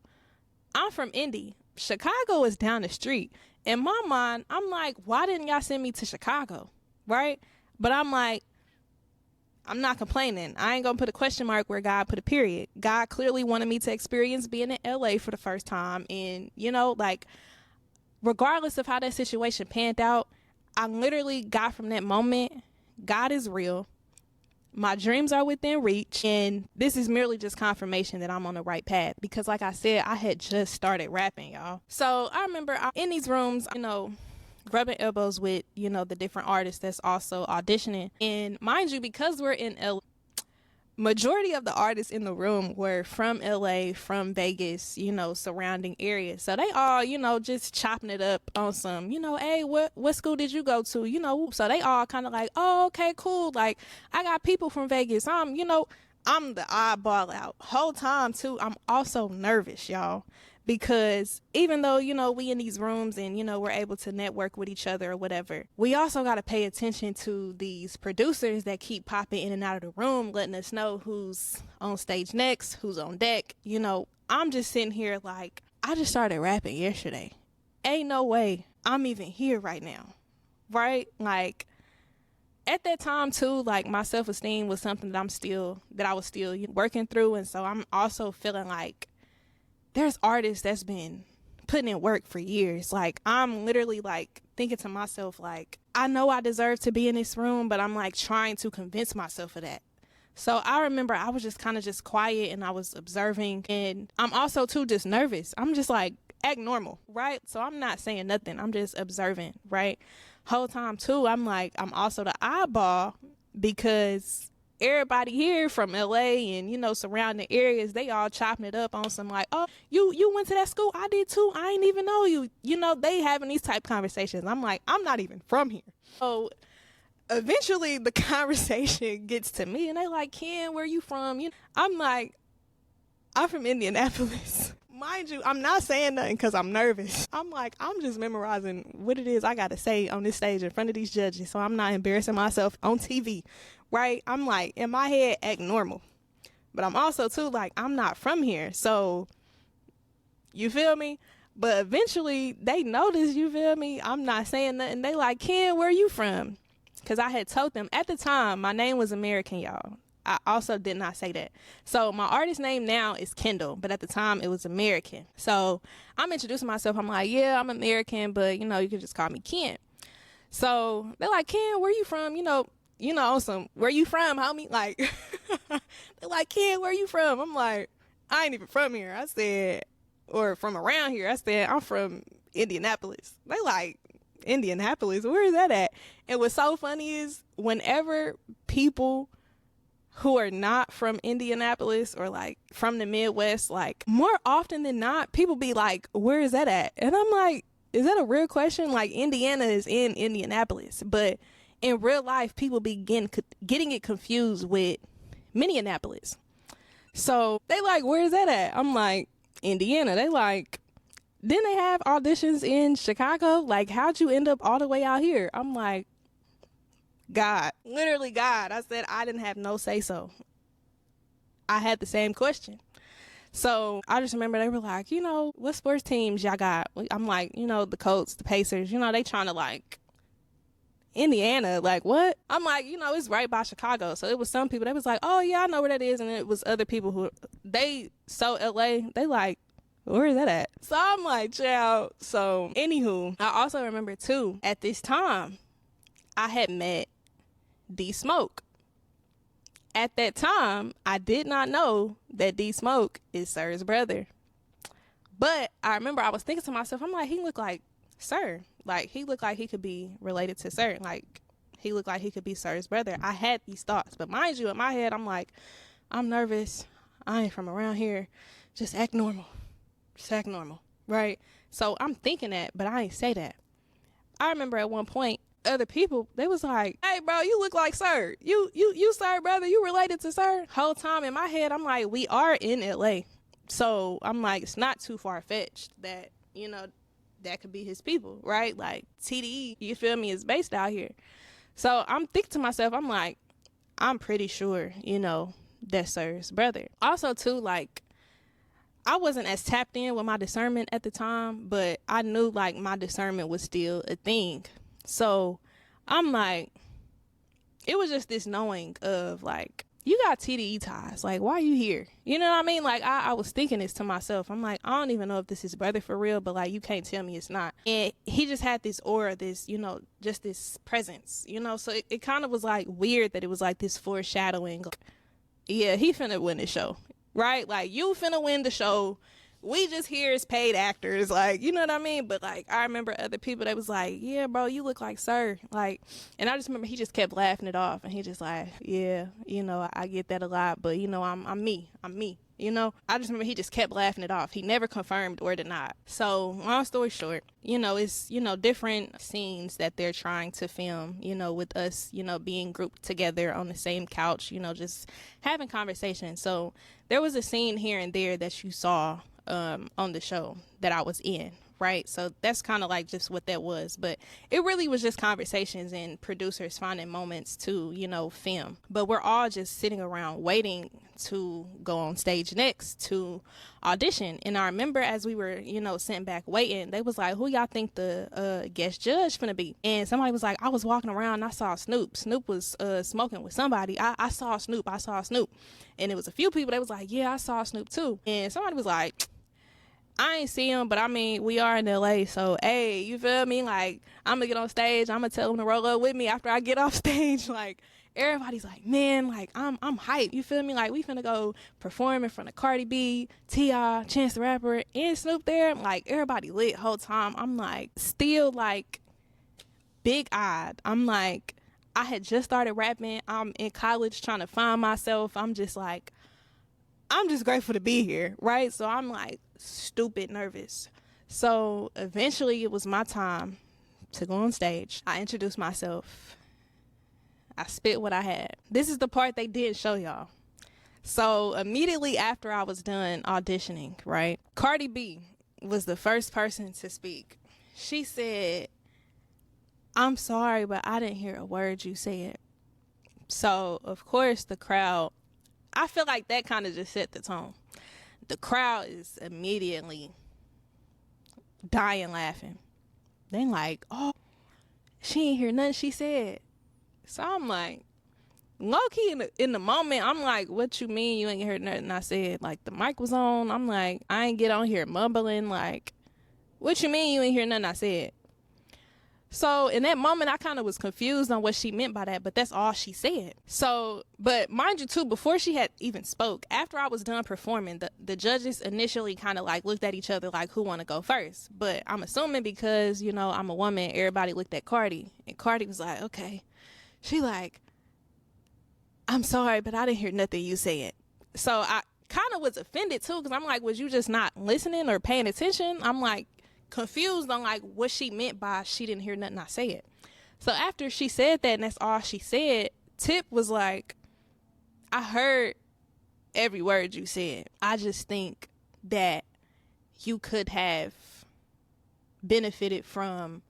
I'm from Indy. Chicago is down the street. In my mind, I'm like, why didn't y'all send me to Chicago? Right? But I'm like, I'm not complaining. I ain't gonna put a question mark where God put a period. God clearly wanted me to experience being in LA for the first time. And, you know, like, regardless of how that situation panned out, I literally got from that moment, God is real. My dreams are within reach. And this is merely just confirmation that I'm on the right path. Because like I said, I had just started rapping, y'all. So I remember in these rooms, you know, rubbing elbows with, you know, the different artists that's also auditioning. And mind you, because we're in LA, majority of the artists in the room were from LA, from Vegas, you know, surrounding areas. So they all, you know, just chopping it up on some, you know, hey, what school did you go to? You know, so they all kind of like, oh, okay, cool. Like, I got people from Vegas. You know, I'm the oddball out. Whole time too, I'm also nervous, y'all. Because even though, you know, we in these rooms and, you know, we're able to network with each other or whatever, we also got to pay attention to these producers that keep popping in and out of the room, letting us know who's on stage next, who's on deck. You know, I'm just sitting here like, I just started rapping yesterday. Ain't no way I'm even here right now. Right? Like, at that time too, like, my self-esteem was something that I was still working through. And so I'm also feeling like, there's artists that's been putting in work for years. Like, I'm literally like thinking to myself, like, I know I deserve to be in this room, but I'm like trying to convince myself of that. So I remember I was just kind of just quiet and I was observing, and I'm also too just nervous. I'm just like, act normal, right? So I'm not saying nothing. I'm just observing, right? Whole time too, I'm like, I'm also the eyeball because everybody here from LA and, you know, surrounding areas, they all chopping it up on some like, oh, you went to that school? I did too. I ain't even know you. You know, they having these type conversations. I'm like, I'm not even from here. So eventually the conversation gets to me and they like, Ken, where you from? You know, I'm like, I'm from Indianapolis. Mind you, I'm not saying nothing because I'm nervous. I'm like, I'm just memorizing what it is I got to say on this stage in front of these judges so I'm not embarrassing myself on TV, right? I'm like, in my head, act normal. But I'm also, too, like, I'm not from here. So, you feel me? But eventually, they notice, you feel me? I'm not saying nothing. They like, Ken, where you from? Because I had told them, at the time, my name was ameriKKKen, y'all. I also did not say that. So my artist name now is Kyndl, but at the time it was ameriKKKen. So I'm introducing myself. I'm like, yeah, I'm ameriKKKen, but you know, you can just call me Ken. So they're like, Ken, where you from? You know, some, where you from, homie? Like, they're like, Ken, where you from? I'm like, I ain't even from here. I said, or from around here. I said, I'm from Indianapolis. They like, Indianapolis, where is that at? And what's so funny is whenever people who are not from Indianapolis or like from the Midwest, like more often than not, people be like, where is that at? And I'm like, is that a real question? Like, Indiana is in Indianapolis, but in real life, people begin getting it confused with Minneapolis. So they like, where is that at? I'm like, Indiana. They like, didn't they have auditions in Chicago? Like, how'd you end up all the way out here? I'm like, God, literally God. I said I didn't have no say so. I had the same question. So I just remember they were like, you know, what sports teams y'all got? I'm like, you know, the Colts, the Pacers, you know, they trying to like, Indiana, like what? I'm like, you know, it's right by Chicago. So it was some people, they was like, oh yeah, I know where that is. And it was other people who, they so LA, they like, where is that at? So I'm like, child. So anywho, I also remember too, at this time, I had met D Smoke. At that time, I did not know that D Smoke is Sir's brother. But I remember I was thinking to myself, I'm like, he looked like Sir. Like, he looked like he could be related to Sir. Like, he looked like he could be Sir's brother. I had these thoughts. But mind you, in my head, I'm like, I'm nervous. I ain't from around here. Just act normal. Just act normal. Right? So I'm thinking that, but I ain't say that. I remember at one point, other people, they was like, hey bro, you look like Sir. You Sir brother, you related to Sir? Whole time in my head, I'm like, we are in LA. So I'm like, it's not too far-fetched that, you know, that could be his people, right? Like TDE, you feel me, is based out here. So I'm thinking to myself, I'm like, I'm pretty sure, you know, that's Sir's brother. Also too, like, I wasn't as tapped in with my discernment at the time, but I knew like my discernment was still a thing. So I'm like, it was just this knowing of like, you got TDE ties. Like, why are you here? You know what I mean? Like, I was thinking this to myself. I'm like, I don't even know if this is brother for real, but like, you can't tell me it's not. And he just had this aura, this, you know, just this presence, you know? So it kind of was like weird that it was like this foreshadowing. Like, yeah, he finna win the show, right? Like, you finna win the show. We just here as paid actors, like, you know what I mean? But like, I remember other people that was like, yeah, bro, you look like Sir. Like, and I just remember he just kept laughing it off, and he just like, yeah, you know, I get that a lot, but you know, I'm me, you know? I just remember he just kept laughing it off. He never confirmed or denied. So long story short, you know, it's, you know, different scenes that they're trying to film, you know, with us, you know, being grouped together on the same couch, you know, just having conversations. So there was a scene here and there that you saw on the show that I was in, right? So that's kind of like just what that was, but it really was just conversations and producers finding moments to, you know, film. But we're all just sitting around waiting to go on stage next to audition. And I remember as we were, you know, sitting back waiting, they was like, who y'all think the guest judge finna be? And somebody was like, I was walking around and I saw Snoop. Snoop was smoking with somebody. I saw Snoop. And it was a few people that was like, yeah, I saw Snoop too. And somebody was like, I ain't see him, but I mean, we are in LA, so hey, you feel me? Like, I'm gonna get on stage, I'm gonna tell him to roll up with me after I get off stage. Like, everybody's like, man, like, I'm hyped, you feel me? Like, we finna go perform in front of Cardi B, T.I., Chance the Rapper, and Snoop there. Like, everybody lit whole time. I'm like, still like, big-eyed. I'm like, I had just started rapping. I'm in college trying to find myself. I'm just like, I'm just grateful to be here, right? So I'm like stupid nervous. So eventually it was my time to go on stage. I introduced myself. I spit what I had. This is the part they didn't show y'all. So immediately after I was done auditioning, right, Cardi B was the first person to speak. She said, I'm sorry, but I didn't hear a word you said. So of course the crowd, I feel like that kind of just set the tone. The crowd is immediately dying laughing. They like, oh, she ain't hear nothing she said. So I'm like, low-key in the moment, I'm like, what you mean you ain't heard nothing I said? Like, the mic was on. I'm like, I ain't get on here mumbling. Like, what you mean you ain't hear nothing I said? So in that moment, I kind of was confused on what she meant by that, but that's all she said. So, but mind you too, before she had even spoke, after I was done performing, the judges initially kind of like looked at each other like, who want to go first? But I'm assuming because, you know, I'm a woman, everybody looked at Cardi, and Cardi was like, okay. She like, I'm sorry, but I didn't hear nothing you said. So I kind of was offended too, because I'm like, was you just not listening or paying attention? I'm like, confused on like what she meant by she didn't hear nothing I said. So after she said that and that's all she said, Tip was like, I heard every word you said. I just think that you could have benefited from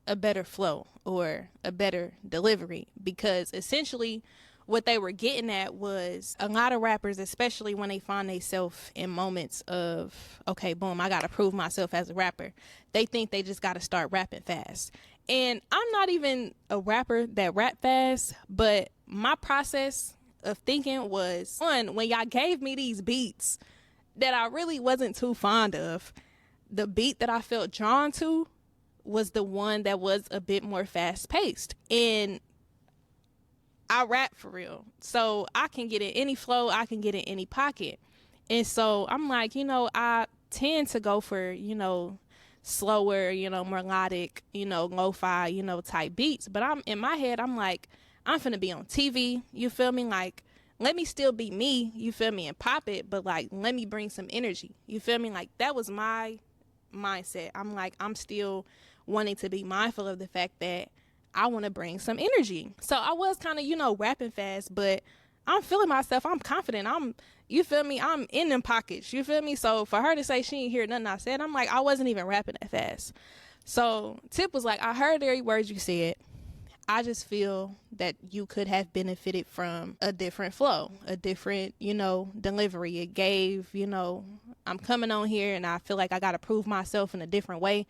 a better flow or a better delivery, because essentially what they were getting at was a lot of rappers, especially when they find themselves in moments of, okay, boom, I got to prove myself as a rapper. They think they just got to start rapping fast. And I'm not even a rapper that rap fast, but my process of thinking was, one, when y'all gave me these beats that I really wasn't too fond of, the beat that I felt drawn to was the one that was a bit more fast paced. And I rap for real, so I can get in any flow, I can get in any pocket. And so I'm like, you know, I tend to go for, you know, slower, you know, melodic, you know, lo-fi, you know, type beats. But I'm in my head, I'm like, I'm finna be on TV, you feel me? Like, let me still be me, you feel me, and pop it, but like, let me bring some energy, you feel me? Like, that was my mindset. I'm like, I'm still wanting to be mindful of the fact that I want to bring some energy. So I was kind of, you know, rapping fast, but I'm feeling myself. I'm confident. You feel me? I'm in them pockets. You feel me? So for her to say she didn't hear nothing I said, I'm like, I wasn't even rapping that fast. So Tip was like, I heard every word you said. I just feel that you could have benefited from a different flow, a different, you know, delivery. It gave, you know, I'm coming on here and I feel like I got to prove myself in a different way.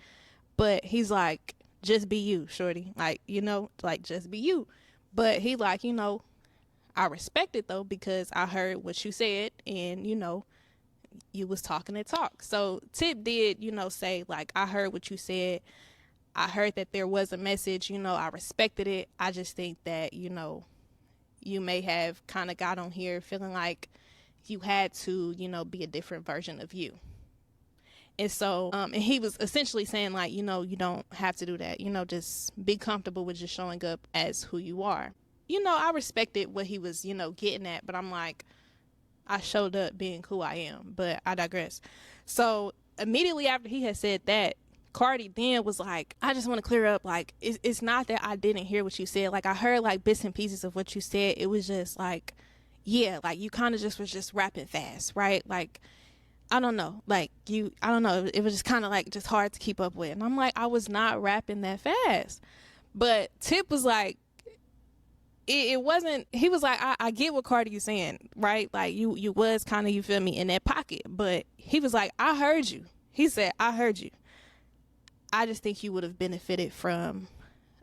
But he's like, just be you, shorty. Like, you know, like, just be you. But he like, you know, I respect it though, because I heard what you said and, you know, you was talking that talk. So Tip did, you know, say like, I heard what you said. I heard that there was a message, you know, I respected it. I just think that, you know, you may have kind of got on here feeling like you had to, you know, be a different version of you. And so, and he was essentially saying like, you know, you don't have to do that. You know, just be comfortable with just showing up as who you are. You know, I respected what he was, you know, getting at, but I'm like, I showed up being who I am, but I digress. So immediately after he had said that, Cardi then was like, I just want to clear up, like, it's not that I didn't hear what you said. Like, I heard like bits and pieces of what you said. It was just like, yeah, like you kind of just was just rapping fast, right? Like, I don't know, like I don't know. It was just kind of like just hard to keep up with. And I'm like, I was not rapping that fast. But Tip was like, it wasn't, he was like, I get what Cardi is saying, right? Like you was kind of, you feel me, in that pocket. But he was like, I heard you. He said, I heard you. I just think you would have benefited from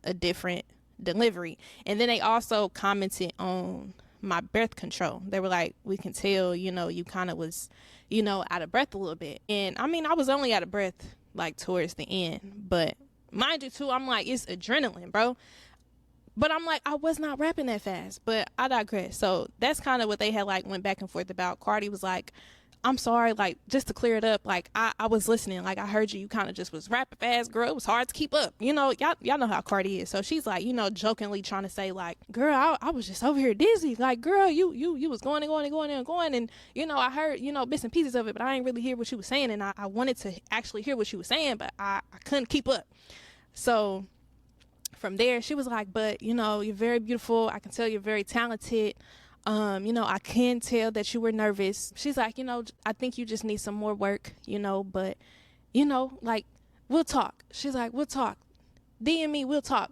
a different delivery. And then they also commented on my birth control. They were like, we can tell, you know, you kind of was, you know, out of breath a little bit. And I mean, I was only out of breath like towards the end, but mind you too, I'm like, it's adrenaline, bro. But I'm like, I was not rapping that fast, but I digress. So that's kind of what they had like went back and forth about. Cardi was like, I'm sorry, like, just to clear it up, like, I was listening, like, I heard you kind of just was rapping fast, girl, it was hard to keep up, you know, y'all know how Cardi is. So she's like, you know, jokingly trying to say like, girl, I was just over here dizzy, like, girl, you was going and you know, I heard, you know, bits and pieces of it, but I ain't really hear what she was saying, and I wanted to actually hear what she was saying, but I couldn't keep up. So from there, she was like, but, you know, you're very beautiful, I can tell you're very talented. You know, I can tell that you were nervous. She's like, you know, I think you just need some more work, you know, but, you know, like, we'll talk. She's like, we'll talk. DM me, we'll talk.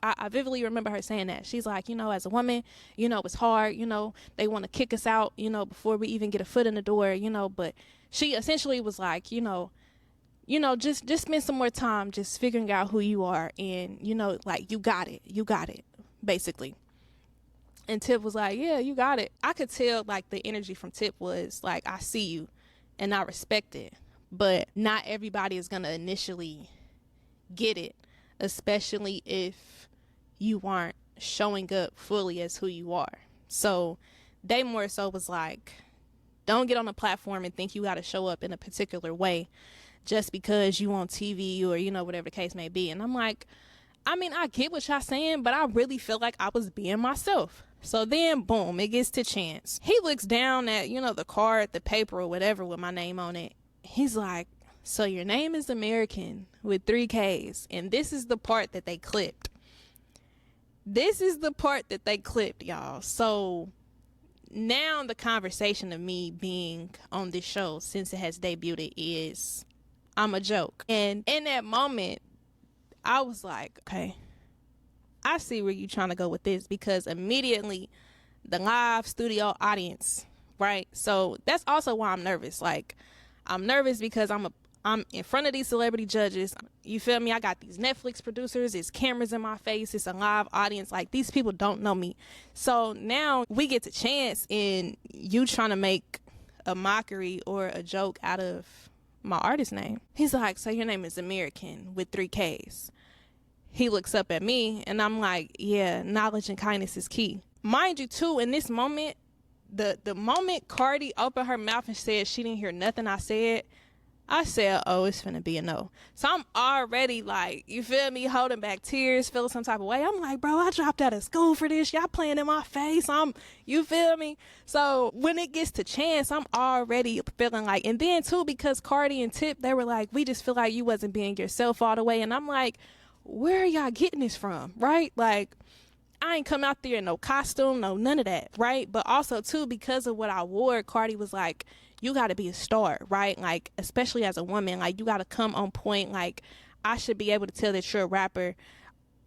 I vividly remember her saying that. She's like, you know, as a woman, you know, it's hard, you know, they want to kick us out, you know, before we even get a foot in the door, you know, but she essentially was like, you know, just spend some more time just figuring out who you are and, you know, like, you got it, basically. And Tip was like, yeah, you got it. I could tell, like, the energy from Tip was like, I see you and I respect it. But not everybody is going to initially get it, especially if you aren't showing up fully as who you are. So they more so was like, don't get on a platform and think you got to show up in a particular way just because you on TV or, you know, whatever the case may be. And I'm like, I mean, I get what y'all saying, but I really feel like I was being myself. So then, boom, it gets to Chance. He looks down at, you know, the card, the paper or whatever with my name on it. He's like, so your name is American with 3 Ks. And this is the part that they clipped. This is the part that they clipped, y'all. So now the conversation of me being on this show since it has debuted is I'm a joke. And in that moment, I was like, okay, I see where you're trying to go with this, because immediately the live studio audience, right? So that's also why I'm nervous. Like, I'm nervous because I'm in front of these celebrity judges. You feel me? I got these Netflix producers. It's cameras in my face. It's a live audience. Like, these people don't know me. So now we get to Chance and you trying to make a mockery or a joke out of my artist name. He's like, so your name is American with 3 Ks. He looks up at me and I'm like, yeah, knowledge and kindness is key. Mind you, too, in this moment, the moment Cardi opened her mouth and said she didn't hear nothing I said, oh, it's finna be a no. So I'm already like, you feel me, holding back tears, feeling some type of way. I'm like, bro, I dropped out of school for this. Y'all playing in my face. You feel me? So when it gets to Chance, I'm already feeling like, and then too, because Cardi and Tip, they were like, we just feel like you wasn't being yourself all the way. And I'm like, where are y'all getting this from, right? Like, I ain't come out there in no costume, no none of that, right? But also, too, because of what I wore, Cardi was like, you got to be a star, right? Like, especially as a woman, like, you got to come on point. Like, I should be able to tell that you're a rapper,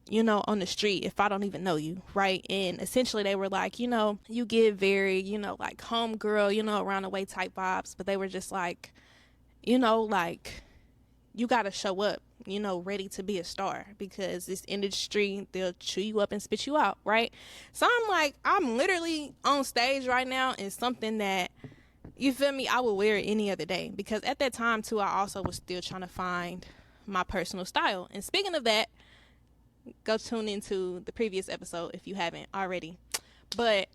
you know, on the street if I don't even know you, right? And essentially they were like, you know, you give very, you know, like homegirl, you know, around the way type vibes. But they were just like, you know, like, you got to show up, you know, ready to be a star, because this industry, they'll chew you up and spit you out, right? So I'm like, I'm literally on stage right now in something that, you feel me, I would wear it any other day, because at that time too, I also was still trying to find my personal style. And speaking of that, go tune into the previous episode if you haven't already. But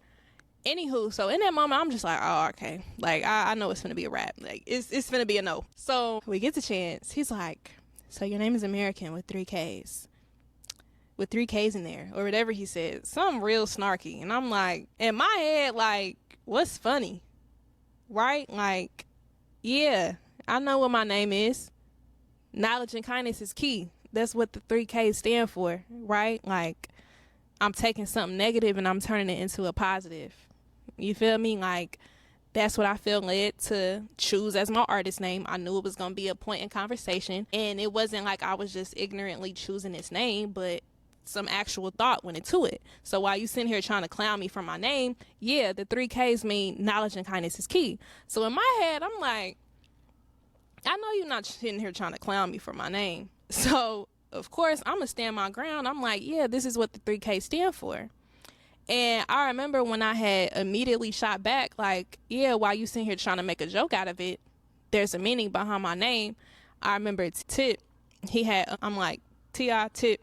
anywho, so in that moment, I'm just like, oh, okay. Like, I know it's gonna be a rap. Like, it's gonna be a no. So we get the Chance. He's like, so your name is American with 3 Ks. With 3 Ks in there, or whatever he said. Something real snarky. And I'm like, in my head, like, what's funny? Right? Like, yeah, I know what my name is. Knowledge and kindness is key. That's what the 3 Ks stand for, right? Like, I'm taking something negative and I'm turning it into a positive. You feel me? Like, that's what I feel led to choose as my artist name. I knew it was going to be a point in conversation, and it wasn't like I was just ignorantly choosing this name, but some actual thought went into it. So while you sitting here trying to clown me for my name, yeah, the 3 Ks mean knowledge and kindness is key. So in my head, I'm like, I know you're not sitting here trying to clown me for my name. So of course I'm gonna stand my ground. I'm like, yeah, this is what the 3 Ks stand for. And I remember when I had immediately shot back, like, yeah, while you sitting here trying to make a joke out of it, there's a meaning behind my name. I remember Tip, he had, I'm like, T.I. Tip,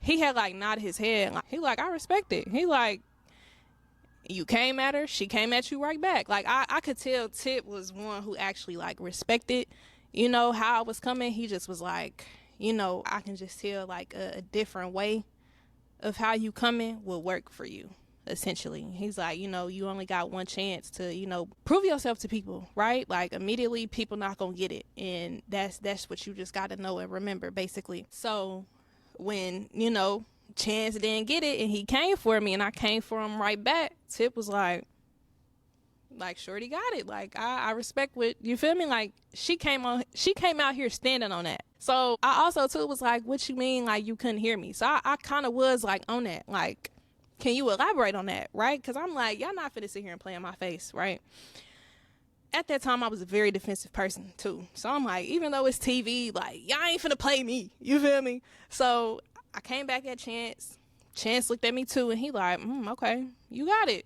he had like nodded his head. He like, I respect it. He like, you came at her, she came at you right back. Like, I could tell Tip was one who actually like respected, you know, how I was coming. He just was like, you know, I can just tell like a different way of how you coming will work for you. Essentially, he's like, you know, you only got one chance to, you know, prove yourself to people, right? Like, immediately people not gonna get it, and that's what you just got to know and remember, basically. So when, you know, Chance didn't get it and he came for me and I came for him right back, Tip was like shorty got it. Like, I respect what, you feel me? Like, she came out here standing on that. So I also too was like, what you mean like you couldn't hear me? So I kind of was like on that, like, can you elaborate on that, right? Because I'm like, y'all not finna sit here and play in my face, right? At that time, I was a very defensive person, too. So I'm like, even though it's TV, like, y'all ain't finna play me. You feel me? So I came back at Chance. Chance looked at me too, and he like, okay, you got it.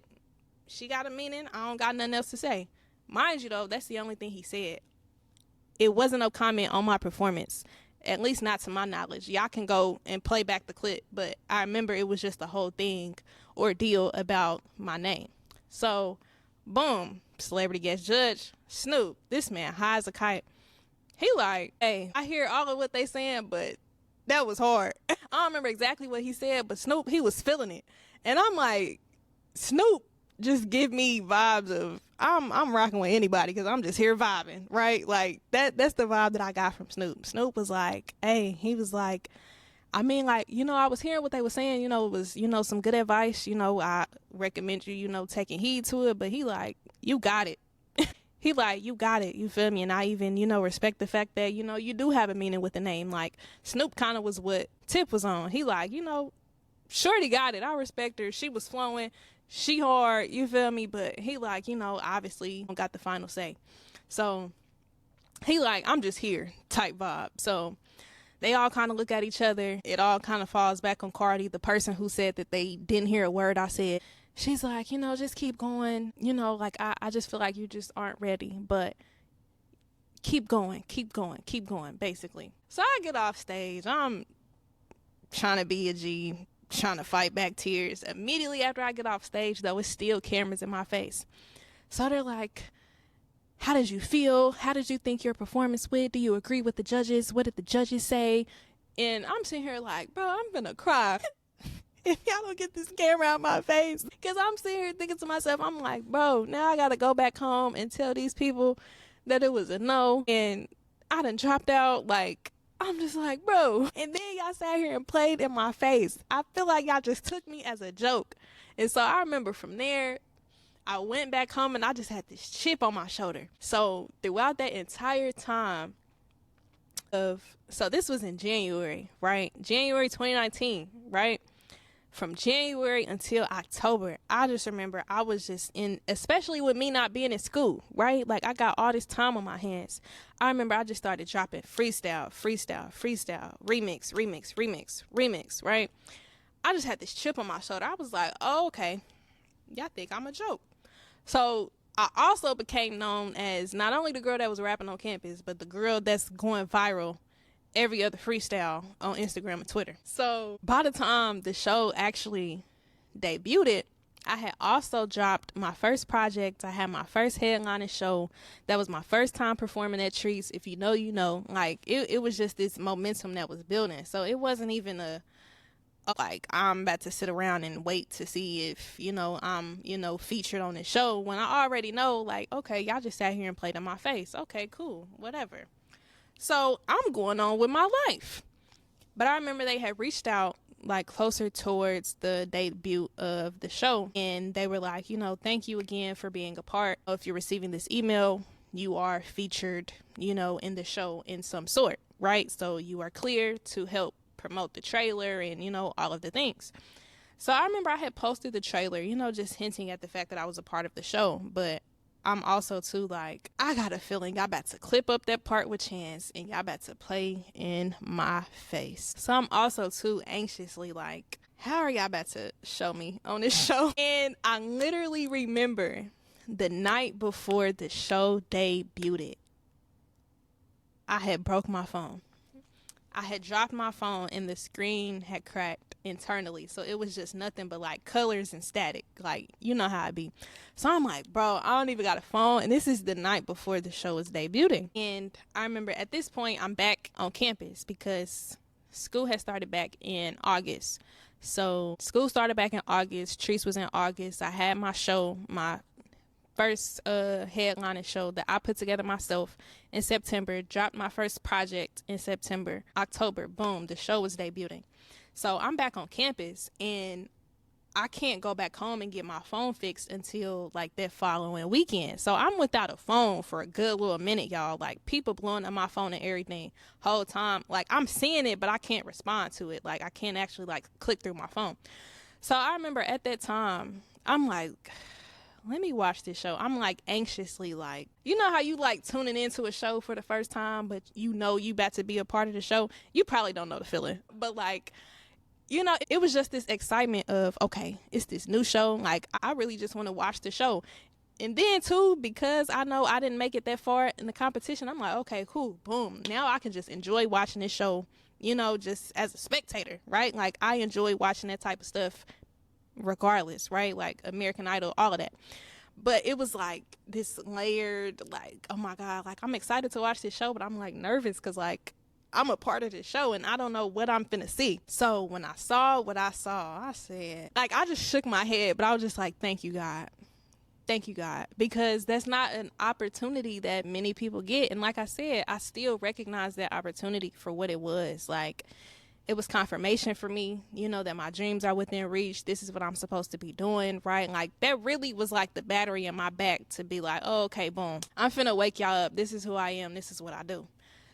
She got a meaning. I don't got nothing else to say. Mind you, though, that's the only thing he said. It wasn't no comment on my performance, at least not to my knowledge. Y'all can go and play back the clip, but I remember it was just the whole thing, ordeal about my name. So, boom, celebrity guest judge, Snoop. This man high as a kite. He like, hey, I hear all of what they saying, but that was hard. I don't remember exactly what he said, but Snoop, he was feeling it. And I'm like, Snoop just give me vibes of I'm rocking with anybody because I'm just here vibing, right? Like that's the vibe that I got from Snoop. Snoop was like, hey, he was like, I mean, like, I was hearing what they were saying, it was, some good advice, I recommend you, taking heed to it, but he like, you got it. He like, you got it, you feel me? And I even, respect the fact that, you do have a meaning with the name. Like, Snoop kind of was what Tip was on. He like, Shorty got it. I respect her. She was flowing. She hard, you feel me? But he like, obviously got the final say. So he like, I'm just here type vibe. So they all kind of look at each other. It all kind of falls back on Cardi, the person who said that they didn't hear a word I said. She's like, just keep going. Like I just feel like you just aren't ready. But keep going, basically. So I get off stage. I'm trying to be a G, trying to fight back tears. Immediately after I get off stage, though, it's still cameras in my face. So they're like, how did you feel? How did you think your performance went? Do you agree with the judges? What did the judges say? And I'm sitting here like, bro, I'm gonna cry if y'all don't get this camera out my face. Because I'm sitting here thinking to myself, I'm like, bro, now I gotta go back home and tell these people that it was a no and I done dropped out. Like, I'm just like, bro. And then y'all sat here and played in my face. I feel like y'all just took me as a joke. And so I remember from there, I went back home and I just had this chip on my shoulder. So throughout that entire time so this was in January, right? January 2019, right? From January until October, I just remember I was just especially with me not being in school, right? Like I got all this time on my hands. I remember I just started dropping freestyle, remix, right? I just had this chip on my shoulder. I was like, oh, okay, y'all think I'm a joke. So I also became known as not only the girl that was rapping on campus, but the girl that's going viral every other freestyle on Instagram and Twitter. So by the time the show actually debuted, I had also dropped my first project. I had my first headlining show. That was my first time performing at Treats. If you know, you know. Like, it was just this momentum that was building. So it wasn't even like, I'm about to sit around and wait to see if, I'm, featured on the show. When I already know, like, okay, y'all just sat here and played in my face. Okay, cool, whatever. So I'm going on with my life. But I remember they had reached out like closer towards the debut of the show. And they were like, thank you again for being a part. If you're receiving this email, you are featured, in the show in some sort, right? So you are clear to help promote the trailer and, all of the things. So I remember I had posted the trailer, just hinting at the fact that I was a part of the show. But I'm also too like, I got a feeling y'all about to clip up that part with Chance and y'all about to play in my face. So I'm also too anxiously like, how are y'all about to show me on this show? And I literally remember the night before the show debuted, I had broke my phone. I had dropped my phone and the screen had cracked internally. So it was just nothing but like colors and static. Like, you know how it be. So I'm like, bro, I don't even got a phone. And this is the night before the show was debuting. And I remember at this point, I'm back on campus because school had started back in August. So school started back in August. Treats was in August. I had my show, my first headlining show that I put together myself in September, dropped my first project in September. October, boom, the show was debuting. So I'm back on campus and I can't go back home and get my phone fixed until like that following weekend. So I'm without a phone for a good little minute, y'all. Like people blowing up my phone and everything whole time. Like I'm seeing it, but I can't respond to it. Like I can't actually like click through my phone. So I remember at that time, I'm like, let me watch this show. I'm like anxiously like, you know how you like tuning into a show for the first time, but you about to be a part of the show? You probably don't know the feeling. But like, it was just this excitement of, okay, it's this new show. Like, I really just want to watch the show. And then, too, because I know I didn't make it that far in the competition, I'm like, okay, cool, boom. Now I can just enjoy watching this show, just as a spectator, right? Like, I enjoy watching that type of stuff regardless, right? Like, American Idol, all of that. But it was like this layered, like, oh my God, like, I'm excited to watch this show, but I'm like nervous because, like, I'm a part of this show and I don't know what I'm finna see. So when I saw what I saw, I said, like, I just shook my head, but I was just like, thank you, God. Thank you, God. Because that's not an opportunity that many people get. And like I said, I still recognize that opportunity for what it was. Like, it was confirmation for me, that my dreams are within reach. This is what I'm supposed to be doing, right? Like, that really was like the battery in my back to be like, oh, okay, boom. I'm finna wake y'all up. This is who I am. This is what I do.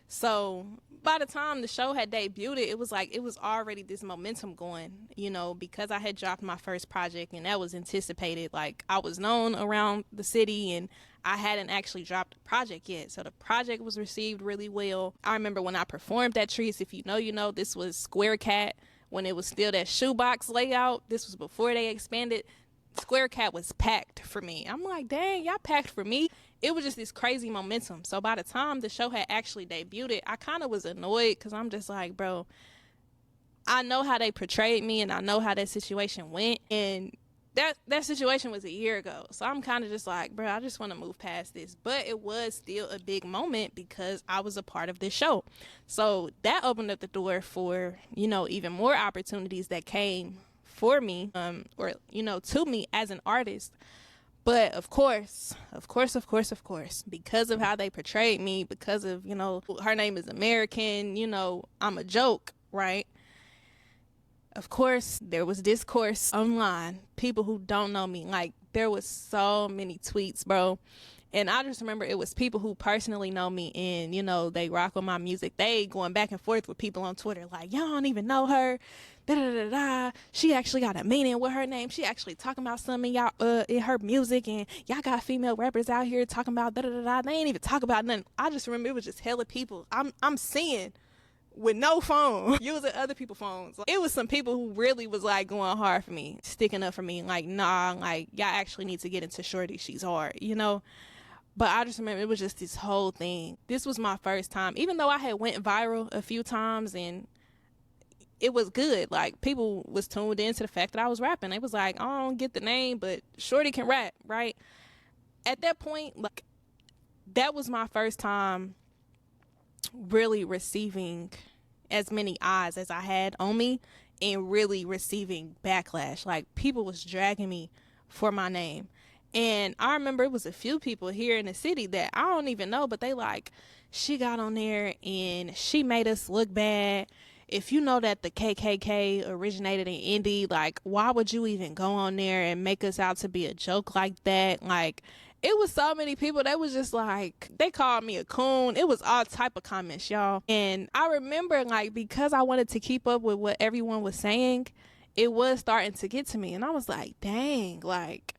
So by the time the show had debuted, it was already this momentum going, because I had dropped my first project and that was anticipated. Like, I was known around the city and I hadn't actually dropped a project yet. So the project was received really well. I remember when I performed at Treats, if you know, this was Square Cat when it was still that shoebox layout. This was before they expanded. Square Cat was packed for me. I'm like, dang, y'all packed for me. It was just this crazy momentum. So by the time the show had actually debuted, I kind of was annoyed because I'm just like, bro, I know how they portrayed me and I know how that situation went. And that situation was a year ago. So I'm kind of just like, bro, I just want to move past this. But it was still a big moment because I was a part of this show. So that opened up the door for, even more opportunities that came for me, or to me as an artist. But of course, because of how they portrayed me, because of, her name is American, I'm a joke, right? Of course, there was discourse online, people who don't know me. Like, there was so many tweets, bro. And I just remember it was people who personally know me and, they rock with my music. They going back and forth with people on Twitter like, y'all don't even know her. Da-da-da-da. She actually got a meaning with her name. She actually talking about something y'all in her music, and y'all got female rappers out here talking about da-da-da-da. They ain't even talk about nothing. I just remember it was just hella people I'm seeing with no phone, using other people's phones. It was some people who really was like going hard for me, sticking up for me, like, nah, like, y'all actually need to get into Shorty, she's hard, But I just remember it was just this whole thing. This was my first time, even though I had went viral a few times and it was good. Like, people was tuned into the fact that I was rapping. It was like, I don't get the name, but Shorty can rap, right? At that point, like, that was my first time really receiving as many eyes as I had on me and really receiving backlash. Like, people was dragging me for my name. And I remember it was a few people here in the city that I don't even know, but they like, she got on there and she made us look bad. If you know that the KKK originated in Indy, like, why would you even go on there and make us out to be a joke like that? Like, it was so many people that was just like, they called me a coon. It was all type of comments, y'all. And I remember, like, because I wanted to keep up with what everyone was saying, it was starting to get to me. And I was like, dang, like,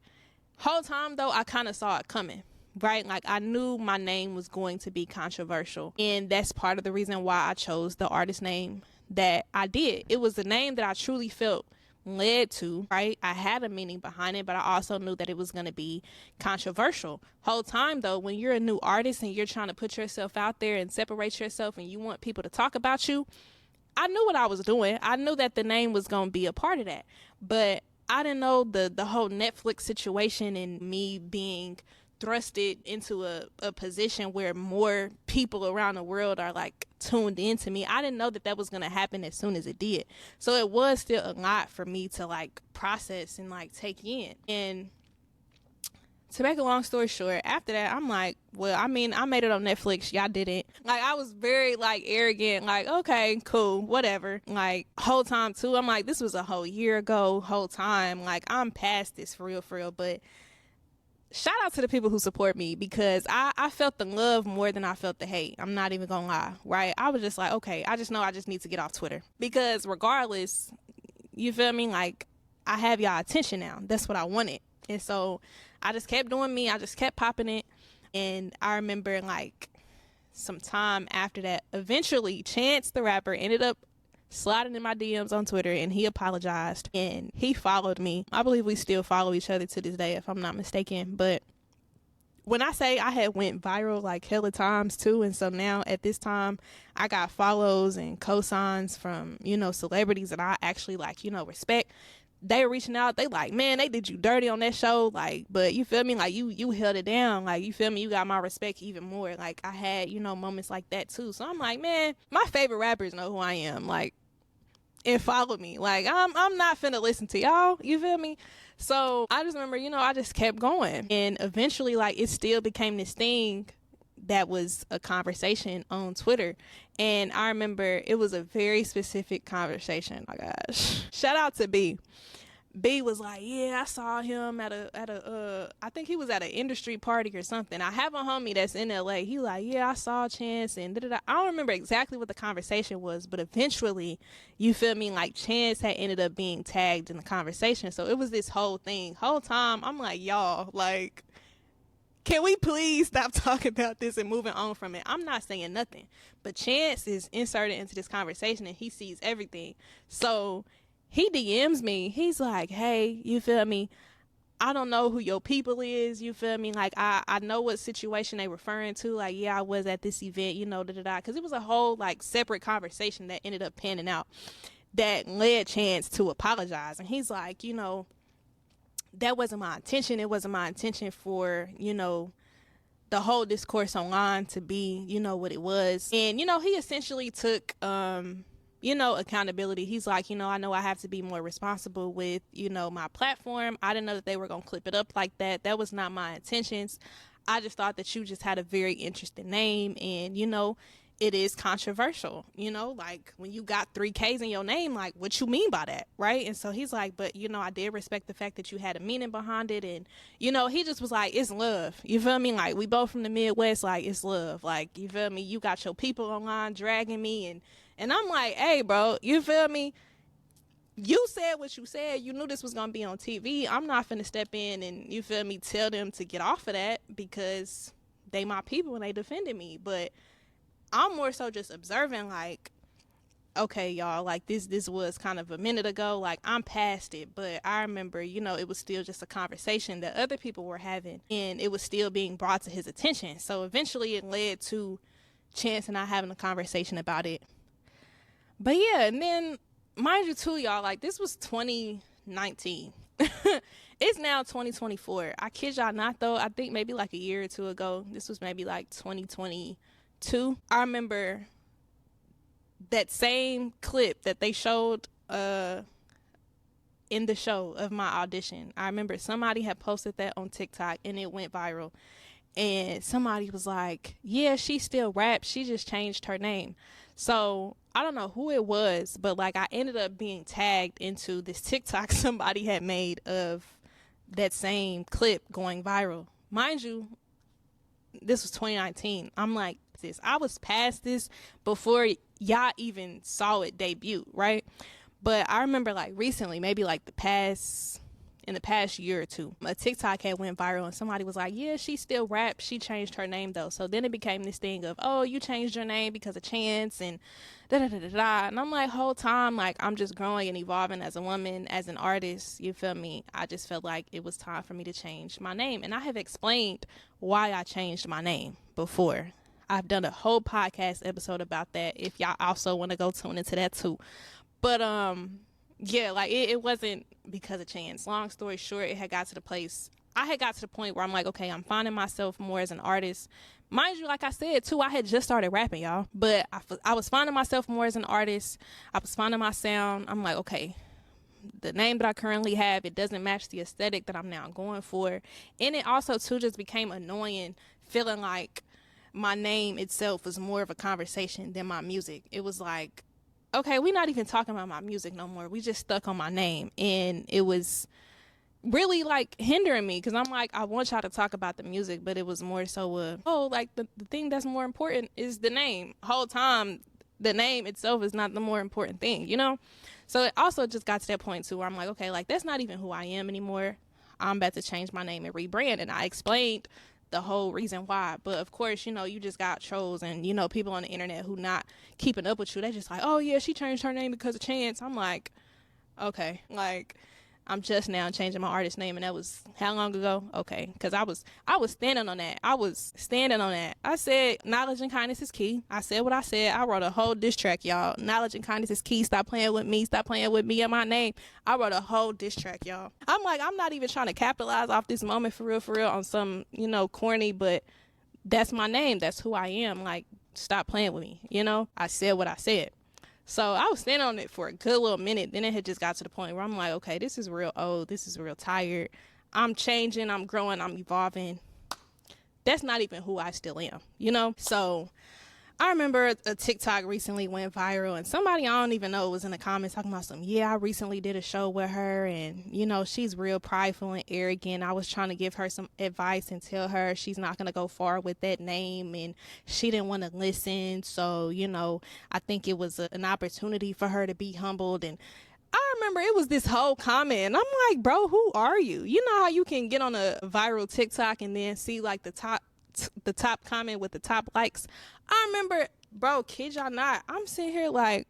whole time though, I kind of saw it coming, right? Like, I knew my name was going to be controversial. And that's part of the reason why I chose the artist name that I did. It was the name that I truly felt led to, right? I had a meaning behind it, but I also knew that it was going to be controversial. Whole time though, when you're a new artist and you're trying to put yourself out there and separate yourself and you want people to talk about you, I knew what I was doing. I knew that the name was going to be a part of that, but I didn't know the whole Netflix situation and me being thrusted into a position where more people around the world are like tuned into me. I didn't know that was going to happen as soon as it did. So it was still a lot for me to like process and like take in. And to make a long story short, after that, I'm like, well, I mean, I made it on Netflix. Y'all didn't. Like, I was very like arrogant, like, okay, cool, whatever. Like, whole time too, I'm like, this was a whole year ago, whole time. Like, I'm past this for real. But shout out to the people who support me, because I felt the love more than I felt the hate. I'm not even gonna lie, right? I was just like, okay, I just know I just need to get off Twitter, because regardless, you feel me? Like, I have y'all attention now. That's what I wanted. And so I just kept doing me. I just kept popping it. And I remember like some time after that, eventually Chance the rapper ended up sliding in my DMs on Twitter, and he apologized and he followed me. I believe we still follow each other to this day, if I'm not mistaken. But when I say I had went viral like hella times too, and so now at this time I got follows and cosigns from, you know, celebrities that I actually like, you know, respect. They were reaching out, they like, man, they did you dirty on that show, like, but you feel me, like you held it down, like, you feel me, you got my respect even more. Like, I had, you know, moments like that too. So I'm like, man, my favorite rappers know who I am, like, and follow me. Like, I'm not finna listen to y'all, you feel me? So I just remember, you know, I just kept going, and eventually, like, it still became this thing that was a conversation on Twitter. And I remember it was a very specific conversation. Oh my gosh, shout out to B was like, yeah, I saw him at a I think he was at an industry party or something. I have a homie that's in LA. He like, yeah, I saw Chance and da-da-da. I don't remember exactly what the conversation was, but eventually, you feel me, like, Chance had ended up being tagged in the conversation. So it was this whole thing. Whole time, I'm like, y'all, like, can we please stop talking about this and moving on from it? I'm not saying nothing, but Chance is inserted into this conversation and he sees everything. So he DMs me. He's like, hey, you feel me? I don't know who your people is. You feel me? Like, I know what situation they referring to. Like, yeah, I was at this event, you know, da-da-da. Because it was a whole, like, separate conversation that ended up panning out that led Chance to apologize. And he's like, you know, that wasn't my intention. It wasn't my intention for, you know, the whole discourse online to be, you know, what it was. And, you know, he essentially took, you know, accountability. He's like, you know I have to be more responsible with, you know, my platform. I didn't know that they were going to clip it up like that. That was not my intentions. I just thought that you just had a very interesting name, and, you know, it is controversial, you know, like, when you got 3 Ks in your name, like, what you mean by that, right? And so he's like, but, you know, I did respect the fact that you had a meaning behind it. And, you know, he just was like, it's love, you feel me? Like, we both from the Midwest, like, it's love, like, you feel me? You got your people online dragging me, and I'm like, hey, bro, you feel me? You said what you said. You knew this was going to be on TV. I'm not finna step in and, you feel me, tell them to get off of that, because they my people and they defended me. But I'm more so just observing, like, okay, y'all, like, this was kind of a minute ago. Like, I'm past it. But I remember, you know, it was still just a conversation that other people were having, and it was still being brought to his attention. So eventually it led to Chance and I having a conversation about it. But yeah, and then, mind you too, y'all, like, this was 2019. It's now 2024. I kid y'all not, though. I think maybe like a year or two ago, this was maybe like 2022. I remember that same clip that they showed in the show of my audition. I remember somebody had posted that on TikTok and it went viral. And somebody was like, yeah, she still raps. She just changed her name. So I don't know who it was, but, like, I ended up being tagged into this TikTok somebody had made of that same clip going viral. Mind you, this was 2019. I'm like, I was past this before y'all even saw it debut, right? But I remember, like, recently, maybe like in the past year or two, a TikTok had went viral and somebody was like, yeah, she still raps. She changed her name though. So then it became this thing of, oh, you changed your name because of Chance and da-da-da-da-da. And I'm like, whole time, like, I'm just growing and evolving as a woman, as an artist, you feel me? I just felt like it was time for me to change my name. And I have explained why I changed my name before. I've done a whole podcast episode about that if y'all also want to go tune into that too. But, yeah, like, it wasn't because of Chance. Long story short, I had got to the point where I'm like, okay, I'm finding myself more as an artist. Mind you, like I said, too, I had just started rapping, y'all. But I was finding myself more as an artist. I was finding my sound. I'm like, okay, the name that I currently have, it doesn't match the aesthetic that I'm now going for. And it also, too, just became annoying, feeling like my name itself was more of a conversation than my music. It was like, okay, we're not even talking about my music no more. We just stuck on my name. And it was really, like, hindering me because I'm like, I want y'all to talk about the music, but it was more so, like, the thing that's more important is the name. Whole time, the name itself is not the more important thing, you know? So it also just got to that point, too, where I'm like, okay, like, that's not even who I am anymore. I'm about to change my name and rebrand. And I explained the whole reason why. But of course, you know, you just got trolls and, you know, people on the internet who not keeping up with you. They just like, oh yeah, she changed her name because of Chance. I'm like, okay, like, I'm just now changing my artist name, and that was how long ago? Okay, because I was standing on that. I said knowledge and kindness is key. I said what I said. I wrote a whole diss track, y'all. Knowledge and kindness is key. Stop playing with me. Stop playing with me and my name. I wrote a whole diss track, y'all. I'm like, I'm not even trying to capitalize off this moment for real on some, you know, corny, but that's my name. That's who I am. Like, stop playing with me. You know, I said what I said. So I was standing on it for a good little minute. Then it had just got to the point where I'm like, okay, this is real old. This is real tired. I'm changing. I'm growing. I'm evolving. That's not even who I still am, you know? So I remember a TikTok recently went viral, and somebody I don't even know was in the comments talking about I recently did a show with her, and, you know, she's real prideful and arrogant. I was trying to give her some advice and tell her she's not going to go far with that name, and she didn't want to listen. So, you know, I think it was an opportunity for her to be humbled. And I remember it was this whole comment, and I'm like, bro, who are you? You know how you can get on a viral TikTok and then see like the top comment with the top likes? I remember, bro, kid y'all not, I'm sitting here like,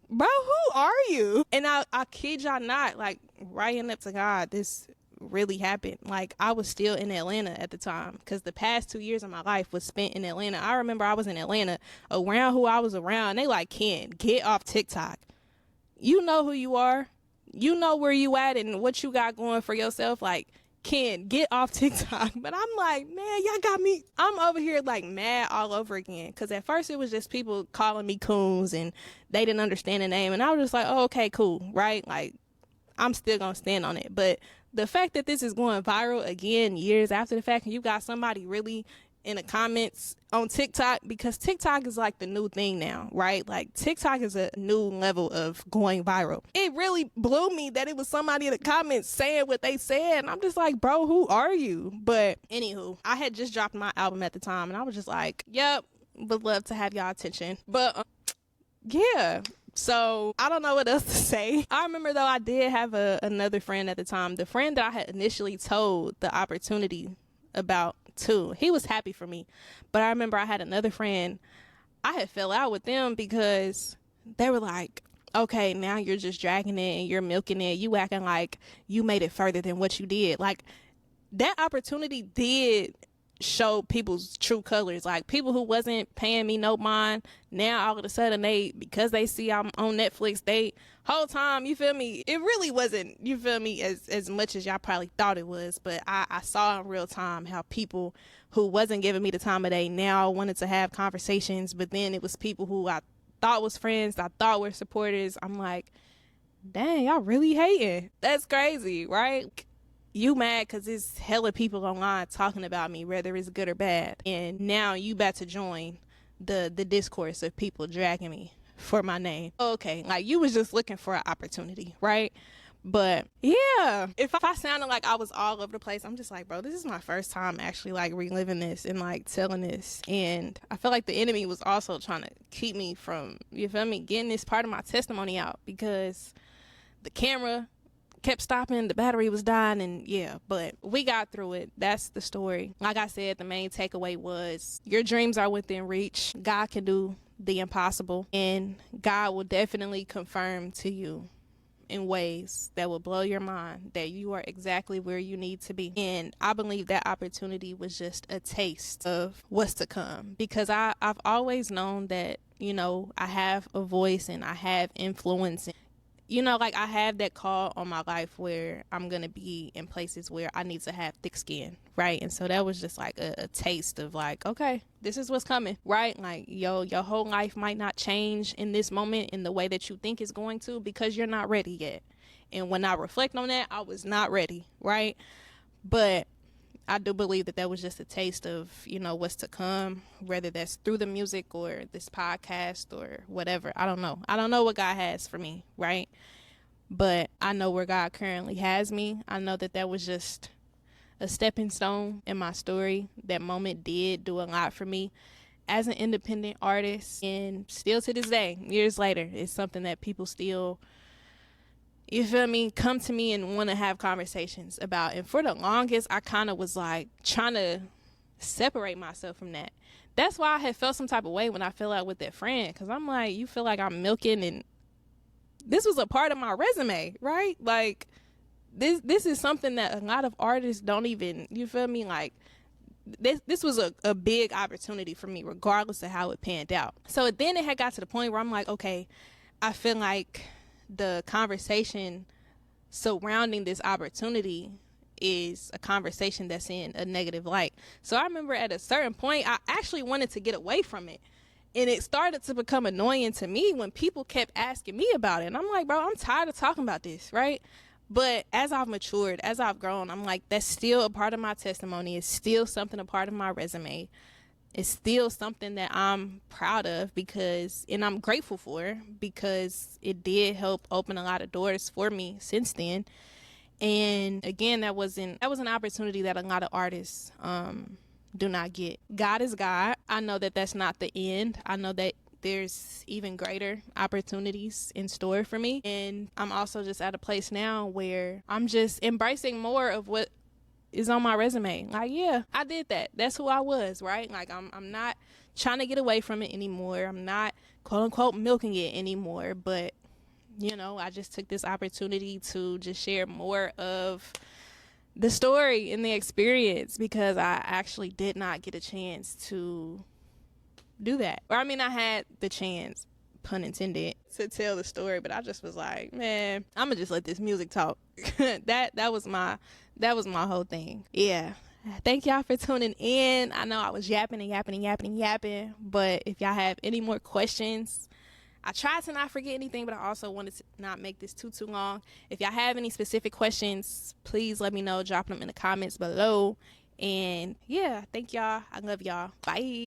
bro, who are you? And I kid y'all not, like, right up to God, this really happened. Like, I was still in Atlanta at the time, because the past 2 years of my life was spent in Atlanta. I remember I was in Atlanta around who I was around. They like, Ken, get off TikTok. You know who you are. You know where you at and what you got going for yourself. Like, Ken, get off TikTok. But I'm like, man, y'all got me. I'm over here like mad all over again. Because at first it was just people calling me coons and they didn't understand the name. And I was just like, oh, okay, cool, right? Like, I'm still going to stand on it. But the fact that this is going viral again years after the fact, and you got somebody really in the comments on TikTok, because TikTok is like the new thing now, right? Like, TikTok is a new level of going viral. It really blew me that it was somebody in the comments saying what they said, and I'm just like, bro, who are you? But anywho, I had just dropped my album at the time, and I was just like, yep, would love to have y'all attention. But yeah, so I don't know what else to say. I remember though, I did have another friend at the time, the friend that I had initially told the opportunity about too. He was happy for me. But I remember I had another friend, I had fell out with them because they were like, okay, now you're just dragging it and you're milking it. You acting like you made it further than what you did. Like, that opportunity did show people's true colors. Like, people who wasn't paying me no mind, now all of a sudden because they see I'm on Netflix, they whole time, you feel me, it really wasn't, you feel me, as much as y'all probably thought it was. But I saw in real time how people who wasn't giving me the time of day now wanted to have conversations. But then it was people who I thought was friends, I thought were supporters. I'm like, dang, y'all really hating. That's crazy, right? You mad because it's hella people online talking about me, whether it's good or bad. And now you about to join the discourse of people dragging me for my name. Okay, like, you was just looking for an opportunity, right? But yeah, if I sounded like I was all over the place, I'm just like, bro, this is my first time actually like reliving this and like telling this. And I feel like the enemy was also trying to keep me from, you feel me, getting this part of my testimony out, because the camera kept stopping, the battery was dying, and yeah, but we got through it. That's the story. Like I said, the main takeaway was your dreams are within reach. God can do the impossible, and God will definitely confirm to you in ways that will blow your mind that you are exactly where you need to be. And I believe that opportunity was just a taste of what's to come, because I've always known that, you know, I have a voice and I have influence. You know, like, I have that call on my life where I'm going to be in places where I need to have thick skin, right? And so that was just like a taste of like, okay, this is what's coming, right? Like, your whole life might not change in this moment in the way that you think it's going to, because you're not ready yet. And when I reflect on that, I was not ready, right? But I do believe that was just a taste of, you know, what's to come, whether that's through the music or this podcast or whatever. I don't know. I don't know what God has for me, right? But I know where God currently has me. I know that was just a stepping stone in my story. That moment did do a lot for me as an independent artist. And still to this day, years later, it's something that people still, you feel me, come to me and want to have conversations about. And for the longest, I kind of was like trying to separate myself from that. That's why I had felt some type of way when I fell out with that friend, because I'm like, you feel like I'm milking, and this was a part of my resume, right? Like, this is something that a lot of artists don't even, you feel me? Like, this was a big opportunity for me, regardless of how it panned out. So then it had got to the point where I'm like, okay, I feel like the conversation surrounding this opportunity is a conversation that's in a negative light. So I remember at a certain point, I actually wanted to get away from it. And it started to become annoying to me when people kept asking me about it. And I'm like, bro, I'm tired of talking about this, right? But as I've matured, as I've grown, I'm like, that's still a part of my testimony. It's still something, a part of my resume. It's still something that I'm proud of, and I'm grateful for, because it did help open a lot of doors for me since then. And again, that was an opportunity that a lot of artists do not get. God is God. I know that that's not the end. I know that there's even greater opportunities in store for me. And I'm also just at a place now where I'm just embracing more of what is on my resume. Like, yeah, I did that. That's who I was, right? Like, I'm not trying to get away from it anymore. I'm not, quote unquote, milking it anymore. But, you know, I just took this opportunity to just share more of the story and the experience, because I actually did not get a chance to do that. Or, I mean, I had the chance, pun intended, to tell the story, but I just was like, man, I'm gonna just let this music talk. that was my whole thing. Yeah. Thank y'all for tuning in. I know I was yapping, but if y'all have any more questions, I tried to not forget anything, but I also wanted to not make this too long. If y'all have any specific questions, please let me know. Drop them in the comments below. And yeah, thank y'all. I love y'all. Bye.